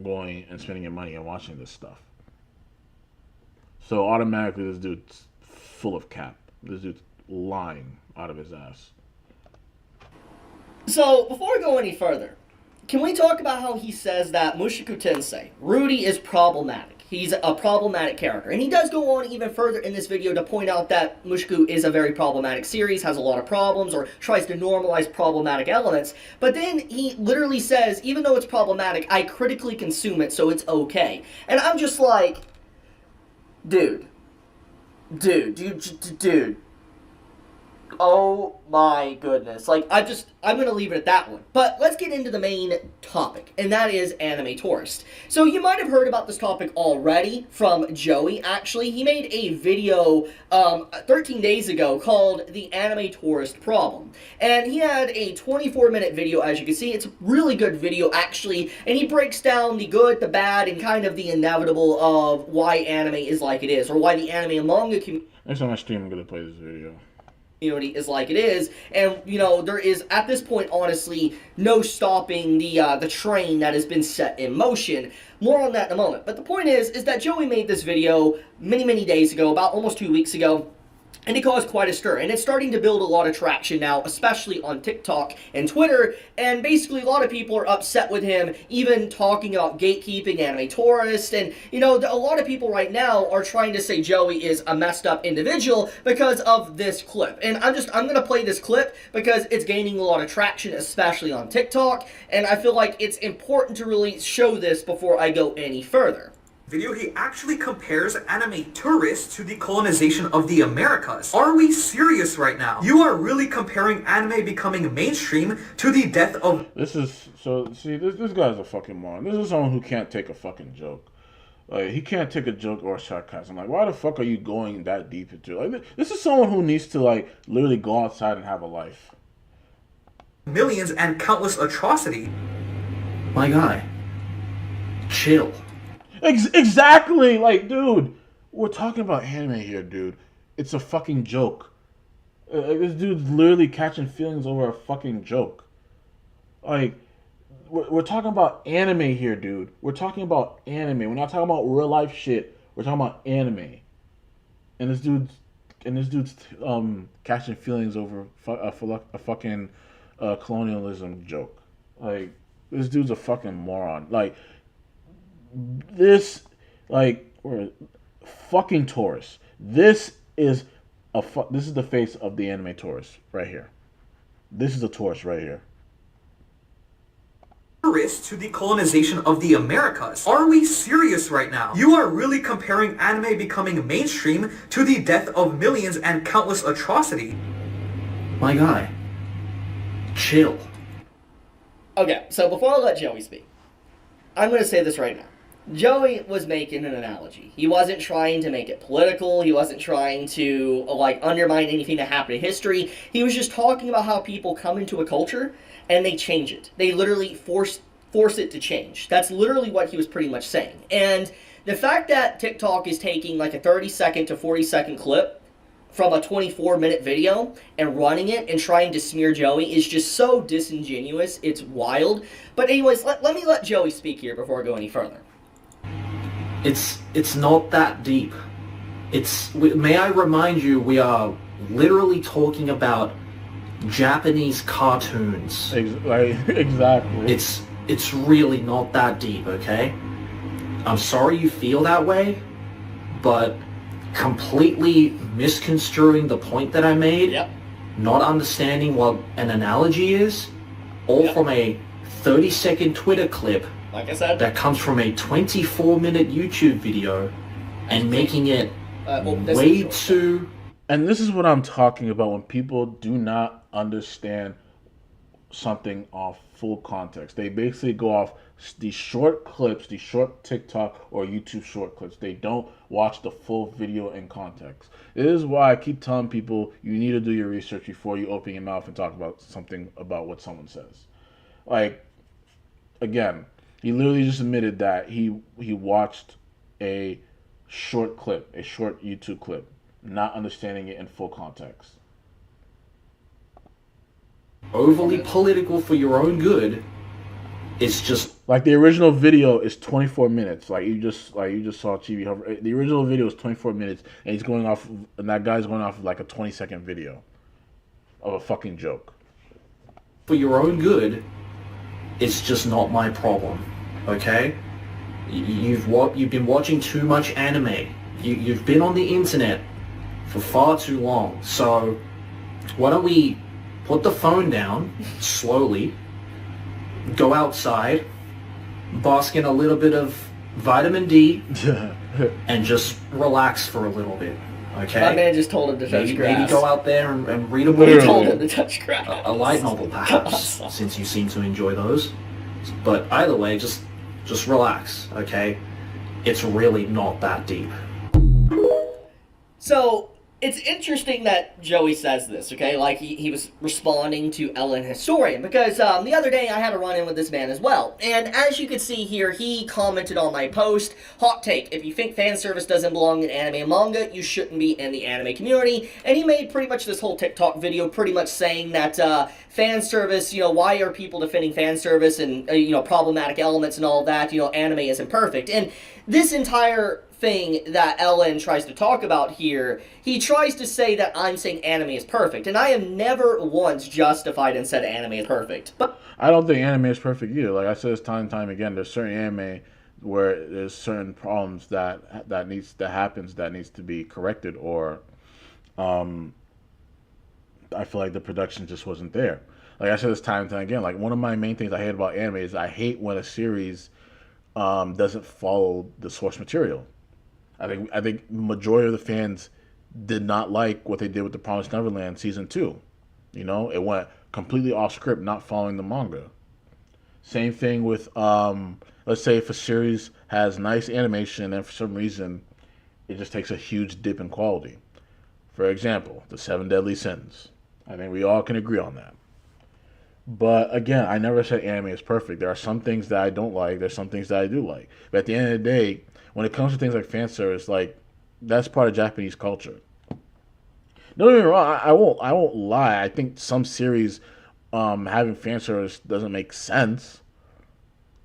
going and spending your money and watching this stuff. So automatically, this dude's full of cap. This dude's lying out of his ass. So, before we go any further, can we talk about how he says that Mushoku Tensei, Rudy, is problematic? He's a problematic character. And he does go on even further in this video to point out that Mushoku is a very problematic series, has a lot of problems, or tries to normalize problematic elements. But then he literally says, even though it's problematic, I critically consume it, so it's okay. And I'm just like... Dude. Oh my goodness. Like, I'm gonna leave it at that one. But let's get into the main topic, and that is anime tourist. So you might have heard about this topic already from Joey, actually. He made a video 13 days ago called The Anime Tourist Problem. And he had a 24-minute video, as you can see. It's a really good video, actually, and he breaks down the good, the bad, and kind of the inevitable of why anime is like it is, or why the anime and manga community... Next time I stream, I'm gonna play this video. Is like it is, and there is at this point honestly no stopping the train that has been set in motion. More on that in a moment. But the point is that Joey made this video many days ago, about almost 2 weeks ago. And it caused quite a stir, and it's starting to build a lot of traction now, especially on TikTok and Twitter, and basically a lot of people are upset with him, even talking about gatekeeping, anime tourists, and, a lot of people right now are trying to say Joey is a messed up individual because of this clip. And I'm going to play this clip because it's gaining a lot of traction, especially on TikTok, and I feel like it's important to really show this before I go any further. Video, he actually compares anime tourists to the colonization of the Americas. Are we serious right now? You are really comparing anime becoming mainstream to the death of... This guy's a fucking moron. This is someone who can't take a fucking joke. Like, he can't take a joke or a sarcasm. Like, why the fuck are you going that deep into it? Like, this is someone who needs to, like, literally go outside and have a life. Millions and countless atrocity. My guy. Chill. Exactly! Like, dude, we're talking about anime here, dude. It's a fucking joke. This dude's literally catching feelings over a fucking joke. Like, we're talking about anime here, dude. We're talking about anime. We're not talking about real life shit. We're talking about anime. And this dude's catching feelings over a fucking colonialism joke. Like, this dude's a fucking moron. Like, this, we're fucking tourists. This is the face of the anime tourist right here. This is a tourist right here. tourists to the colonization of the Americas. Are we serious right now? You are really comparing anime becoming mainstream to the death of millions and countless atrocity. My guy, chill. Okay, so before I let Joey speak, I'm going to say this right now. Joey was making an analogy. He wasn't trying to make it political. He wasn't trying to, undermine anything that happened in history. He was just talking about how people come into a culture and they change it. They literally force it to change. That's literally what he was pretty much saying. And the fact that TikTok is taking like a 30-second to 40-second clip from a 24-minute video and running it and trying to smear Joey is just so disingenuous. It's wild. But anyways, let me let Joey speak here before I go any further. It's not that deep. May I remind you, we are literally talking about Japanese cartoons. Exactly. It's really not that deep, okay? I'm sorry you feel that way, but completely misconstruing the point that I made, Yep. not understanding what an analogy is, all Yep. from a 30-second Twitter clip Like I said, that comes from a 24-minute YouTube video and making it way too... And this is what I'm talking about when people do not understand something off full context. They basically go off these short clips, these short TikTok or YouTube short clips. They don't watch the full video in context. This is why I keep telling people you need to do your research before you open your mouth and talk about something about what someone says. Like, again, he literally just admitted that he watched a short clip, a short YouTube clip, not understanding it in full context. overly political for your own good. It's just like the original video is 24 minutes. Like you just saw TV. The original video is 24 minutes, and that guy's going off of like a 20-second video of a fucking joke. For your own good, it's just not my problem. Okay? You've been watching too much anime. You've been on the internet for far too long. So why don't we put the phone down slowly, go outside, bask in a little bit of vitamin D, and just relax for a little bit. Okay? My man just told him to touch grass. Maybe go out there and read a book. He told him to touch grass. A light novel, perhaps, since you seem to enjoy those. But either way, just relax, okay? It's really not that deep. So, it's interesting that Joey says this, okay? Like, he was responding to Ellen Historian, because the other day I had a run-in with this man as well. And as you can see here, he commented on my post, hot take, if you think fan service doesn't belong in anime and manga, you shouldn't be in the anime community. And he made pretty much this whole TikTok video pretty much saying that fan service, why are people defending fan service and, problematic elements and all of that, anime isn't perfect. And this entire thing that Ellen tries to talk about here, he tries to say that I'm saying anime is perfect, and I have never once justified and said anime is perfect. But I don't think anime is perfect either. Like I said this time and time again, there's certain anime where there's certain problems that happens that needs to be corrected, or I feel like the production just wasn't there. Like I said this time and time again, like one of my main things I hate about anime is I hate when a series doesn't follow the source material. I think majority of the fans did not like what they did with The Promised Neverland season 2. It went completely off script, not following the manga. Same thing with let's say if a series has nice animation and for some reason it just takes a huge dip in quality. For example, The Seven Deadly Sins. I think we all can agree on that. But again, I never said anime is perfect. There are some things that I don't like. There's some things that I do like. But at the end of the day, when it comes to things like fan service, like that's part of Japanese culture. Don't get me wrong. I won't lie. I think some series having fan service doesn't make sense,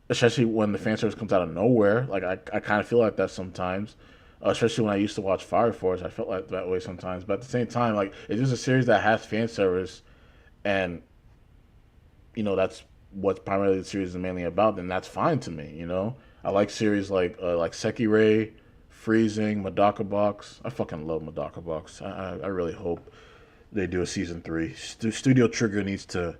especially when the fan service comes out of nowhere. Like I kind of feel like that sometimes. Especially when I used to watch Fire Force, I felt like that way sometimes. But at the same time, like if there's a series that has fan service, and that's what primarily the series is mainly about, then that's fine to me. I like series like Sekirei, Freezing, Madoka Box. I fucking love Madoka Box. I really hope they do a season 3. Studio Trigger needs to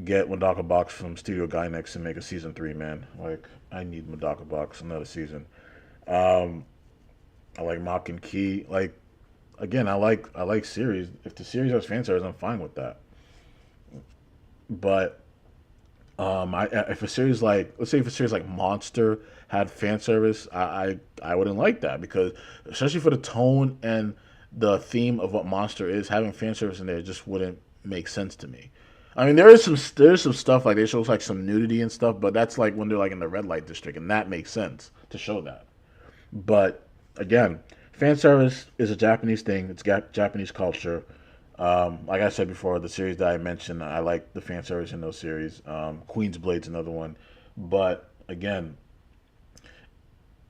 get Madaka Box from Studio Gainax and make a season 3, man. Like, I need Madaka Box another season. Um, I like Mach and Key. Like, again, I like series. If the series has fan service, I'm fine with that. But if a series like, let's say if a series like Monster had fan service, I wouldn't like that, because especially for the tone and the theme of what Monster is, having fan service in there just wouldn't make sense to me. I mean, there's some stuff like they show like some nudity and stuff, but that's like when they're like in the red light district, and that makes sense to show that. But again, fan service is a Japanese thing. It's Japanese culture. Like I said before, the series that I mentioned, I like the fan service in those series. Queen's Blade's another one. But again,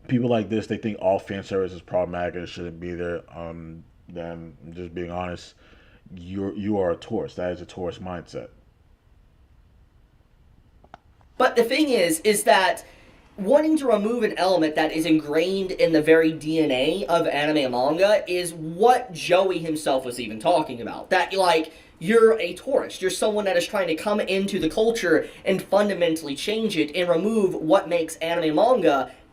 people like this, they think all fan service is problematic and it shouldn't be there. Then just being honest, you are a tourist. That is a tourist mindset. But the thing is that wanting to remove an element that is ingrained in the very DNA of anime and manga is what Joey himself was even talking about. That, like, you're a tourist. You're someone that is trying to come into the culture and fundamentally change it and remove what makes anime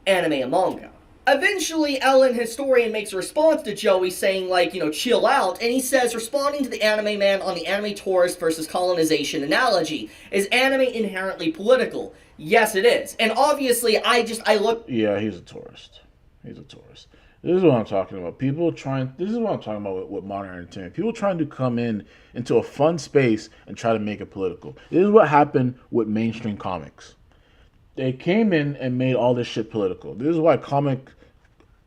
and manga. Eventually, Ellen Historian makes a response to Joey saying, like, chill out, and he says, responding to the anime man on the anime tourist versus colonization analogy, is anime inherently political? Yes, it is. And obviously, I look... Yeah, he's a tourist. He's a tourist. This is what I'm talking about. This is what I'm talking about with modern entertainment. People trying to come into a fun space and try to make it political. This is what happened with mainstream comics. They came in and made all this shit political. This is why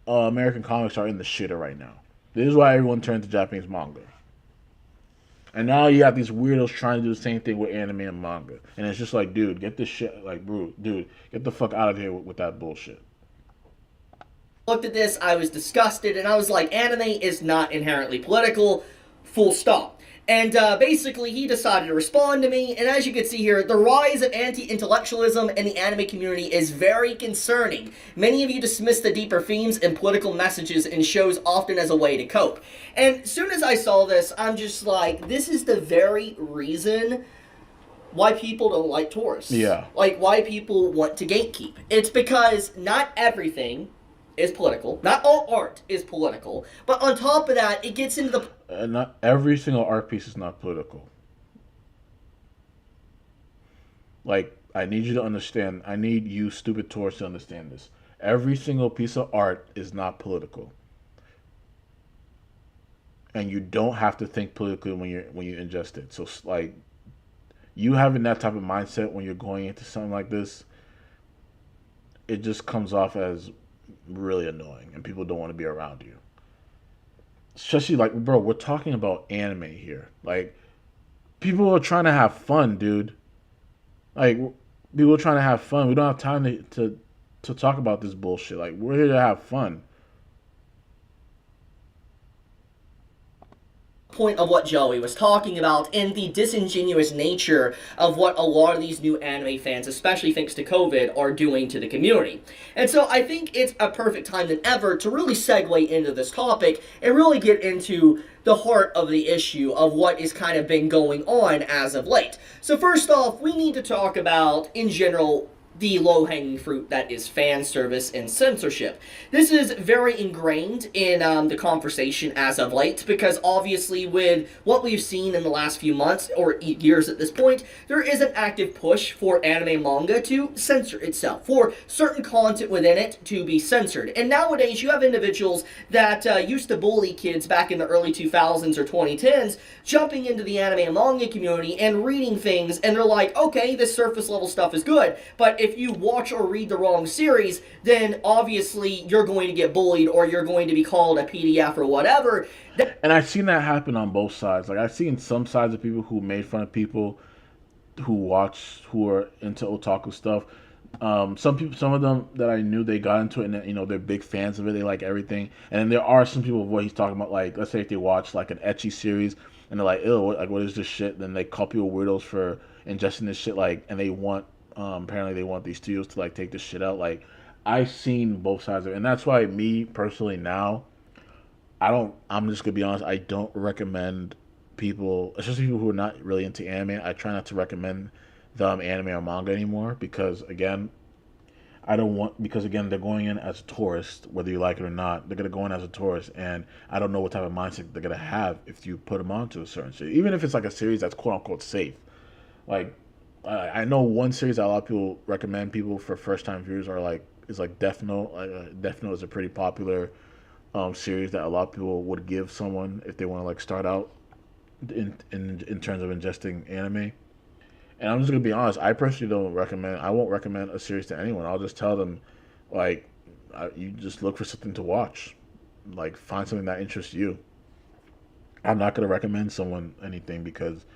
American comics are in the shitter right now. This is why everyone turned to Japanese manga. And now you have these weirdos trying to do the same thing with anime and manga. And it's just like, dude, get this shit, like, bro, dude, get the fuck out of here with that bullshit. Looked at this, I was disgusted, and I was like, anime is not inherently political, full stop. And basically, he decided to respond to me, and as you can see here, the rise of anti-intellectualism in the anime community is very concerning. Many of you dismiss the deeper themes and political messages in shows often as a way to cope. And as soon as I saw this, I'm just like, this is the very reason why people don't like tourists. Yeah. Like, why people want to gatekeep. It's because not everything is political. Not all art is political. But on top of that, it gets into the... Not every single art piece is not political. Like, I need you to understand. I need you stupid tourists to understand this. Every single piece of art is not political. And you don't have to think politically when you ingest it. So, like, you having that type of mindset when you're going into something like this, it just comes off as really annoying, and people don't want to be around you. Especially, like, bro, we're talking about anime here. Like, people are trying to have fun, dude. Like, people are trying to have fun. We don't have time to talk about this bullshit. Like, we're here to have fun. Point of what Joey was talking about and the disingenuous nature of what a lot of these new anime fans, especially thanks to COVID, are doing to the community. And so I think it's a perfect time than ever to really segue into this topic and really get into the heart of the issue of what has kind of been going on as of late. So first off, we need to talk about, in general, the low-hanging fruit that is fan service and censorship. This is very ingrained in the conversation as of late, because obviously with what we've seen in the last few months, or years at this point, there is an active push for anime manga to censor itself, for certain content within it to be censored. And nowadays you have individuals that used to bully kids back in the early 2000s or 2010s, jumping into the anime and manga community and reading things, and they're like, okay, this surface level stuff is good, but if you watch or read the wrong series, then obviously you're going to get bullied or you're going to be called a PDF or whatever. And I've seen that happen on both sides. Like, I've seen some sides of people who made fun of people who are into otaku stuff. Some of them that I knew, they got into it, and they're big fans of it. They like everything. And then there are some people, what he's talking about, like, let's say if they watch like an ecchi series and they're like, ew, what is this shit? Then they call people weirdos for ingesting this shit, like, and they want apparently they want these studios to like take this shit out. Like, I've seen both sides of it, and that's why me personally now, I'm just gonna be honest, I don't recommend people, especially people who are not really into anime, I try not to recommend them anime or manga anymore because again, because again they're going in as a tourist, whether you like it or not. They're gonna go in as a tourist, and I don't know what type of mindset they're gonna have if you put them onto a certain series, even if it's like a series that's quote unquote safe. Like I know one series that a lot of people recommend people for first time viewers is like Death Note. Death Note is a pretty popular series that a lot of people would give someone if they want to like start out in terms of ingesting anime. And I'm just gonna be honest. I personally don't recommend. I won't recommend a series to anyone. I'll just tell them, like, you just look for something to watch. Like, find something that interests you. I'm not gonna recommend someone anything because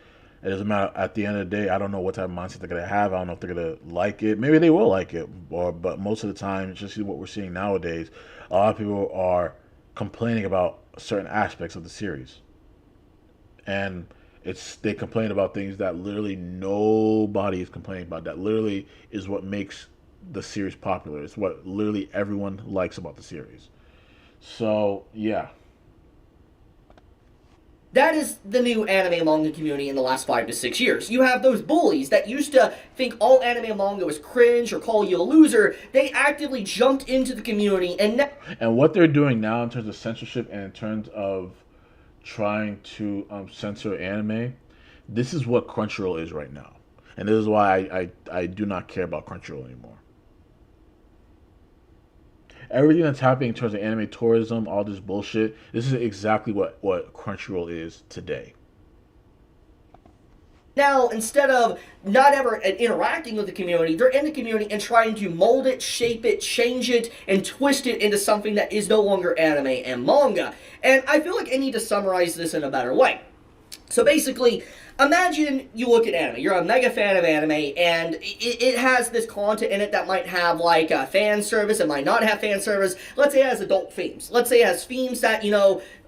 it doesn't matter. At the end of the day, I don't know what type of mindset they're gonna have. I don't know if they're gonna like it. Maybe they will like it, but most of the time, just what we're seeing nowadays, a lot of people are complaining about certain aspects of the series, and they complain about things that literally nobody is complaining about. That literally is what makes the series popular. It's what literally everyone likes about the series. So yeah. That is the new anime and manga community in the last 5 to 6 years. You have those bullies that used to think all anime and manga was cringe or call you a loser. They actively jumped into the community and what they're doing now in terms of censorship and in terms of trying to censor anime, this is what Crunchyroll is right now. And this is why I do not care about Crunchyroll anymore. Everything that's happening in terms of anime tourism, all this bullshit, this is exactly what Crunchyroll is today. Now, instead of not ever interacting with the community, they're in the community and trying to mold it, shape it, change it, and twist it into something that is no longer anime and manga. And I feel like I need to summarize this in a better way. So basically, imagine you look at anime. You're a mega fan of anime, and it has this content in it that might have, like, fan service. It might not have fan service. Let's say it has adult themes. Let's say it has themes that,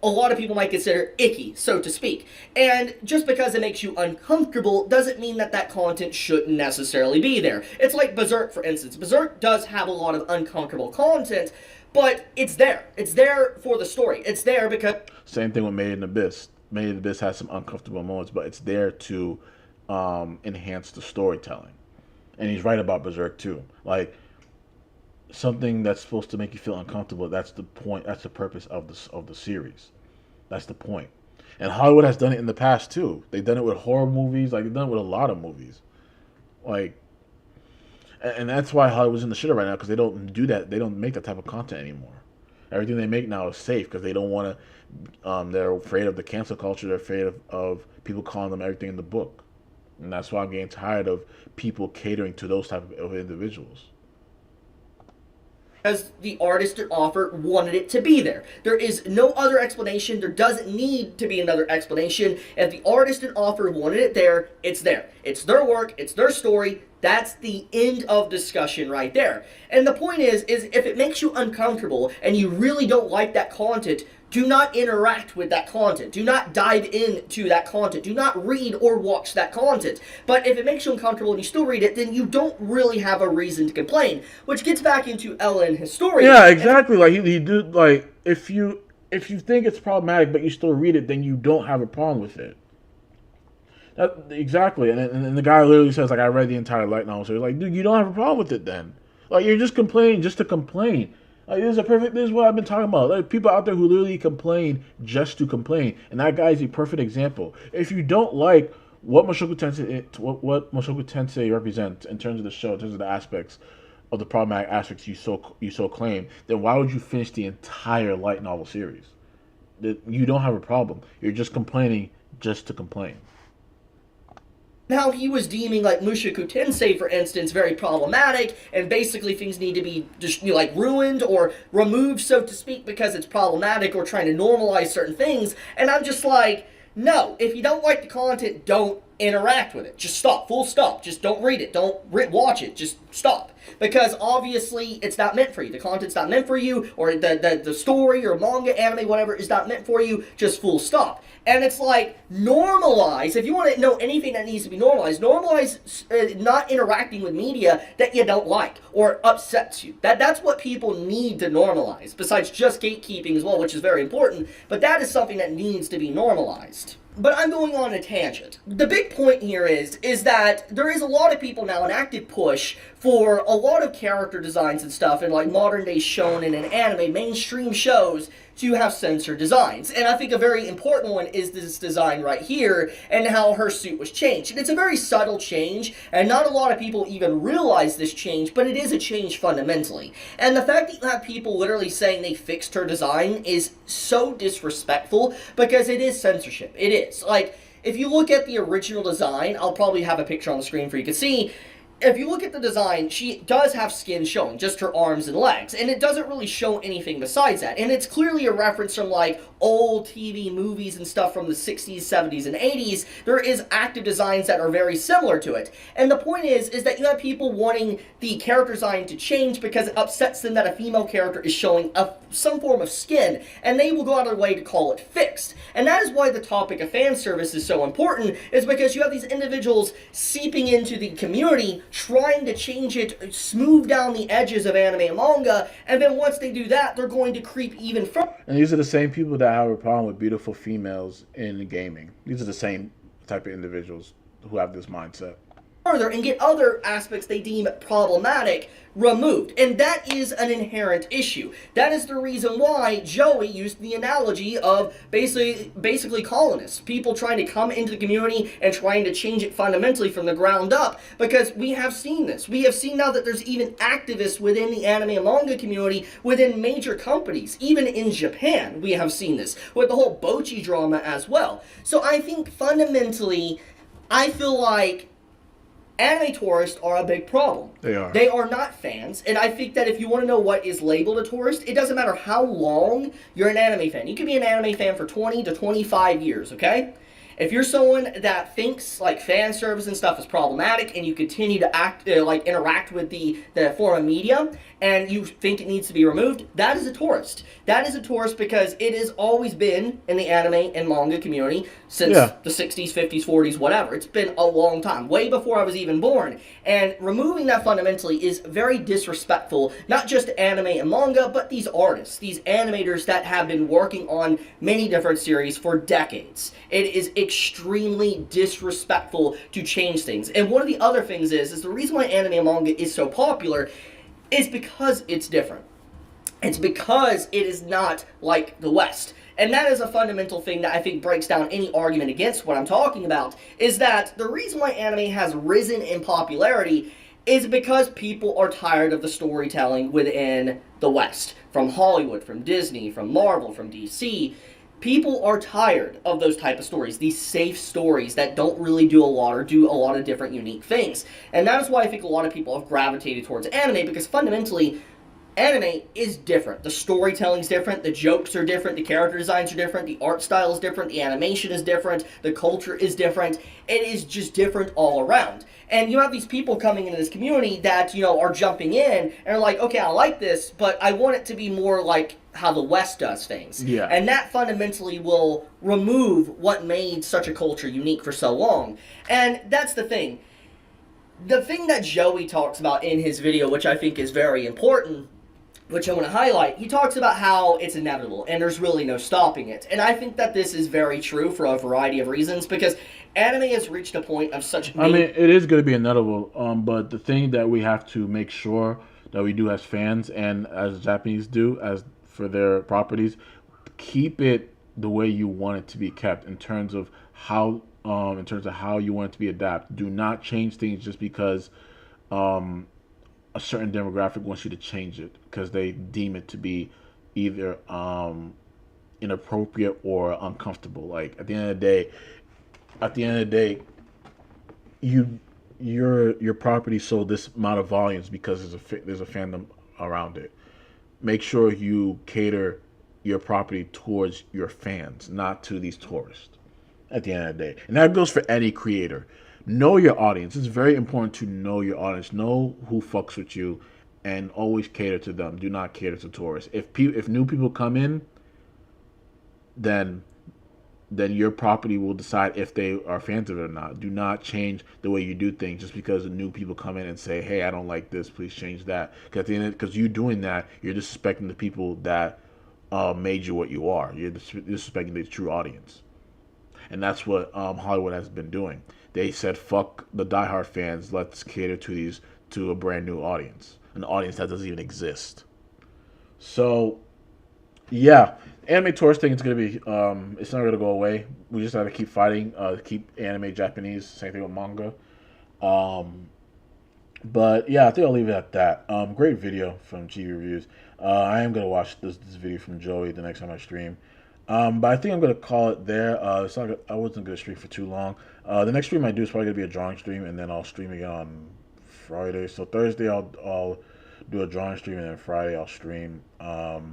a lot of people might consider icky, so to speak. And just because it makes you uncomfortable doesn't mean that content shouldn't necessarily be there. It's like Berserk, for instance. Berserk does have a lot of uncomfortable content, but it's there. It's there for the story. It's there because... Same thing with Made in Abyss. Made in Abyss has some uncomfortable moments, but it's there to enhance the storytelling. And he's right about Berserk too. Like, something that's supposed to make you feel uncomfortable, that's the point, that's the purpose of the series. That's the point. And Hollywood has done it in the past too. They've done it with horror movies, like they've done it with a lot of movies. Like, and that's why Hollywood's in the shitter right now, because they don't do that. They don't make that type of content anymore. Everything they make now is safe because they don't want to. They're afraid of the cancel culture. They're afraid of people calling them everything in the book, and that's why I'm getting tired of people catering to those type of individuals. Because the artist and author wanted it to be there. There is no other explanation. There doesn't need to be another explanation. If the artist and author wanted it there, it's there. It's their work. It's their story. That's the end of discussion right there. And the point is if it makes you uncomfortable and you really don't like that content, do not interact with that content. Do not dive into that content. Do not read or watch that content. But if it makes you uncomfortable and you still read it, then you don't really have a reason to complain. Which gets back into Ellen Historian. Yeah, exactly. Like he did. Like if you think it's problematic but you still read it, then you don't have a problem with it. Exactly. And the guy literally says, like, I read the entire light novel. So he's like, dude, you don't have a problem with it then. Like, you're just complaining just to complain. Like, this is what I've been talking about. Like, people out there who literally complain just to complain. And that guy is a perfect example. If you don't like what Mushoku Tensei represents in terms of the show, in terms of the aspects of the problematic aspects you so claim, then why would you finish the entire light novel series? You don't have a problem. You're just complaining just to complain. Now, he was deeming, like, Mushoku Tensei, for instance, very problematic, and basically things need to be just, ruined or removed, so to speak, because it's problematic or trying to normalize certain things. And I'm just like, no, if you don't like the content, don't interact with it. Just stop. Full stop. Just don't read it. Don't watch it. Just stop. Because obviously it's not meant for you. The content's not meant for you, or the story or manga, anime, whatever is not meant for you. Just full stop. And it's like, normalize. If you want to know anything that needs to be normalized, normalize not interacting with media that you don't like or upsets you. That's what people need to normalize, besides just gatekeeping as well, which is very important. But that is something that needs to be normalized. But I'm going on a tangent. The big point here is that there is a lot of people now, an active push for a lot of character designs and stuff in like modern day shonen and anime, mainstream shows, to have censored designs. And I think a very important one is this design right here and how her suit was changed. And it's a very subtle change, and not a lot of people even realize this change, but it is a change fundamentally. And the fact that you have people literally saying they fixed her design is so disrespectful, because it is censorship. It is. Like, if you look at the original design, I'll probably have a picture on the screen for you to see. If you look at the design, she does have skin showing, just her arms and legs, and it doesn't really show anything besides that. And it's clearly a reference from like old TV movies and stuff from the 60s, 70s, and 80s. There is active designs that are very similar to it. And the point is that you have people wanting the character design to change because it upsets them that a female character is showing some form of skin, and they will go out of their way to call it fixed. And that is why the topic of fan service is so important, is because you have these individuals seeping into the community, trying to change it, smooth down the edges of anime and manga, and then once they do that, they're going to creep even further. And these are the same people that have a problem with beautiful females in gaming. These are the same type of individuals who have this mindset. Further and get other aspects they deem problematic removed. And that is an inherent issue. That is the reason why Joey used the analogy of basically colonists, people trying to come into the community and trying to change it fundamentally from the ground up, because we have seen this. We have seen now that there's even activists within the anime and manga community, within major companies, even in Japan we have seen this, with the whole Bochi drama as well. So I think fundamentally, I feel like anime tourists are a big problem. They are. They are not fans, and I think that if you want to know what is labeled a tourist, it doesn't matter how long you're an anime fan. You can be an anime fan for 20 to 25 years, okay? If you're someone that thinks like fan service and stuff is problematic, and you continue to interact with the form of media, and you think it needs to be removed, that is a tourist. That is a tourist because it has always been in the anime and manga community since the 60s, 50s, 40s, whatever. It's been a long time, way before I was even born. And removing that fundamentally is very disrespectful, not just to anime and manga, but these artists, these animators that have been working on many different series for decades. It is extremely disrespectful to change things. And one of the other things is the reason why anime and manga is so popular is because it's different. It's because it is not like the West. And that is a fundamental thing that I think breaks down any argument against what I'm talking about, is that the reason why anime has risen in popularity is because people are tired of the storytelling within the West. From Hollywood, from Disney, from Marvel, from DC. People are tired of those type of stories, these safe stories that don't really do a lot or do a lot of different unique things. And that is why I think a lot of people have gravitated towards anime, because fundamentally, anime is different. The storytelling's different, the jokes are different, the character designs are different, the art style is different, the animation is different, the culture is different. It is just different all around. And you have these people coming into this community that, are jumping in and are like, okay, I like this, but I want it to be more like how the West does things. Yeah. And that fundamentally will remove what made such a culture unique for so long. And that's the thing. The thing that Joey talks about in his video, which I think is very important, which I want to highlight, he talks about how it's inevitable and there's really no stopping it. And I think that this is very true for a variety of reasons, because anime has reached a point of such... I mean, it is going to be inevitable, but the thing that we have to make sure that we do as fans and as Japanese do as for their properties, keep it the way you want it to be kept in terms of how you want it to be adapted. Do not change things just because a certain demographic wants you to change it because they deem it to be either inappropriate or uncomfortable. Like at the end of the day, your property sold this amount of volumes because there's a fandom around it. Make sure you cater your property towards your fans, not to these tourists. At the end of the day, and that goes for any creator. Know your audience. It's very important to know your audience. Know who fucks with you, and always cater to them. Do not cater to tourists. If new people come in, then your property will decide if they are fans of it or not. Do not change the way you do things just because the new people come in and say, "Hey, I don't like this. Please change that." Because you doing that, you're disrespecting the people that made you what you are. You're disrespecting the true audience. and that's what Hollywood has been doing. They said, "Fuck the diehard fans. Let's cater to a brand new audience, an audience that doesn't even exist." So, yeah, anime tourist thing is gonna be it's not gonna go away. We just gotta keep fighting, keep anime Japanese. Same thing with manga. Um, but yeah, I think I'll leave it at that. Great video from G Reviews. I am gonna watch this video from Joey the next time I stream. But I think I'm gonna call it there. It's not. I wasn't gonna stream for too long. The next stream I do is probably gonna be a drawing stream, and then I'll stream again on Friday. So Thursday I'll do a drawing stream, and then Friday I'll stream. I'll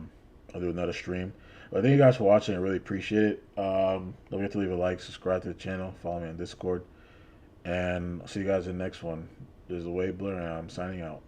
do another stream. But thank you guys for watching. I really appreciate it. Don't forget to leave a like, subscribe to the channel, follow me on Discord, and I'll see you guys in the next one. This is Wade Blur, and I'm signing out.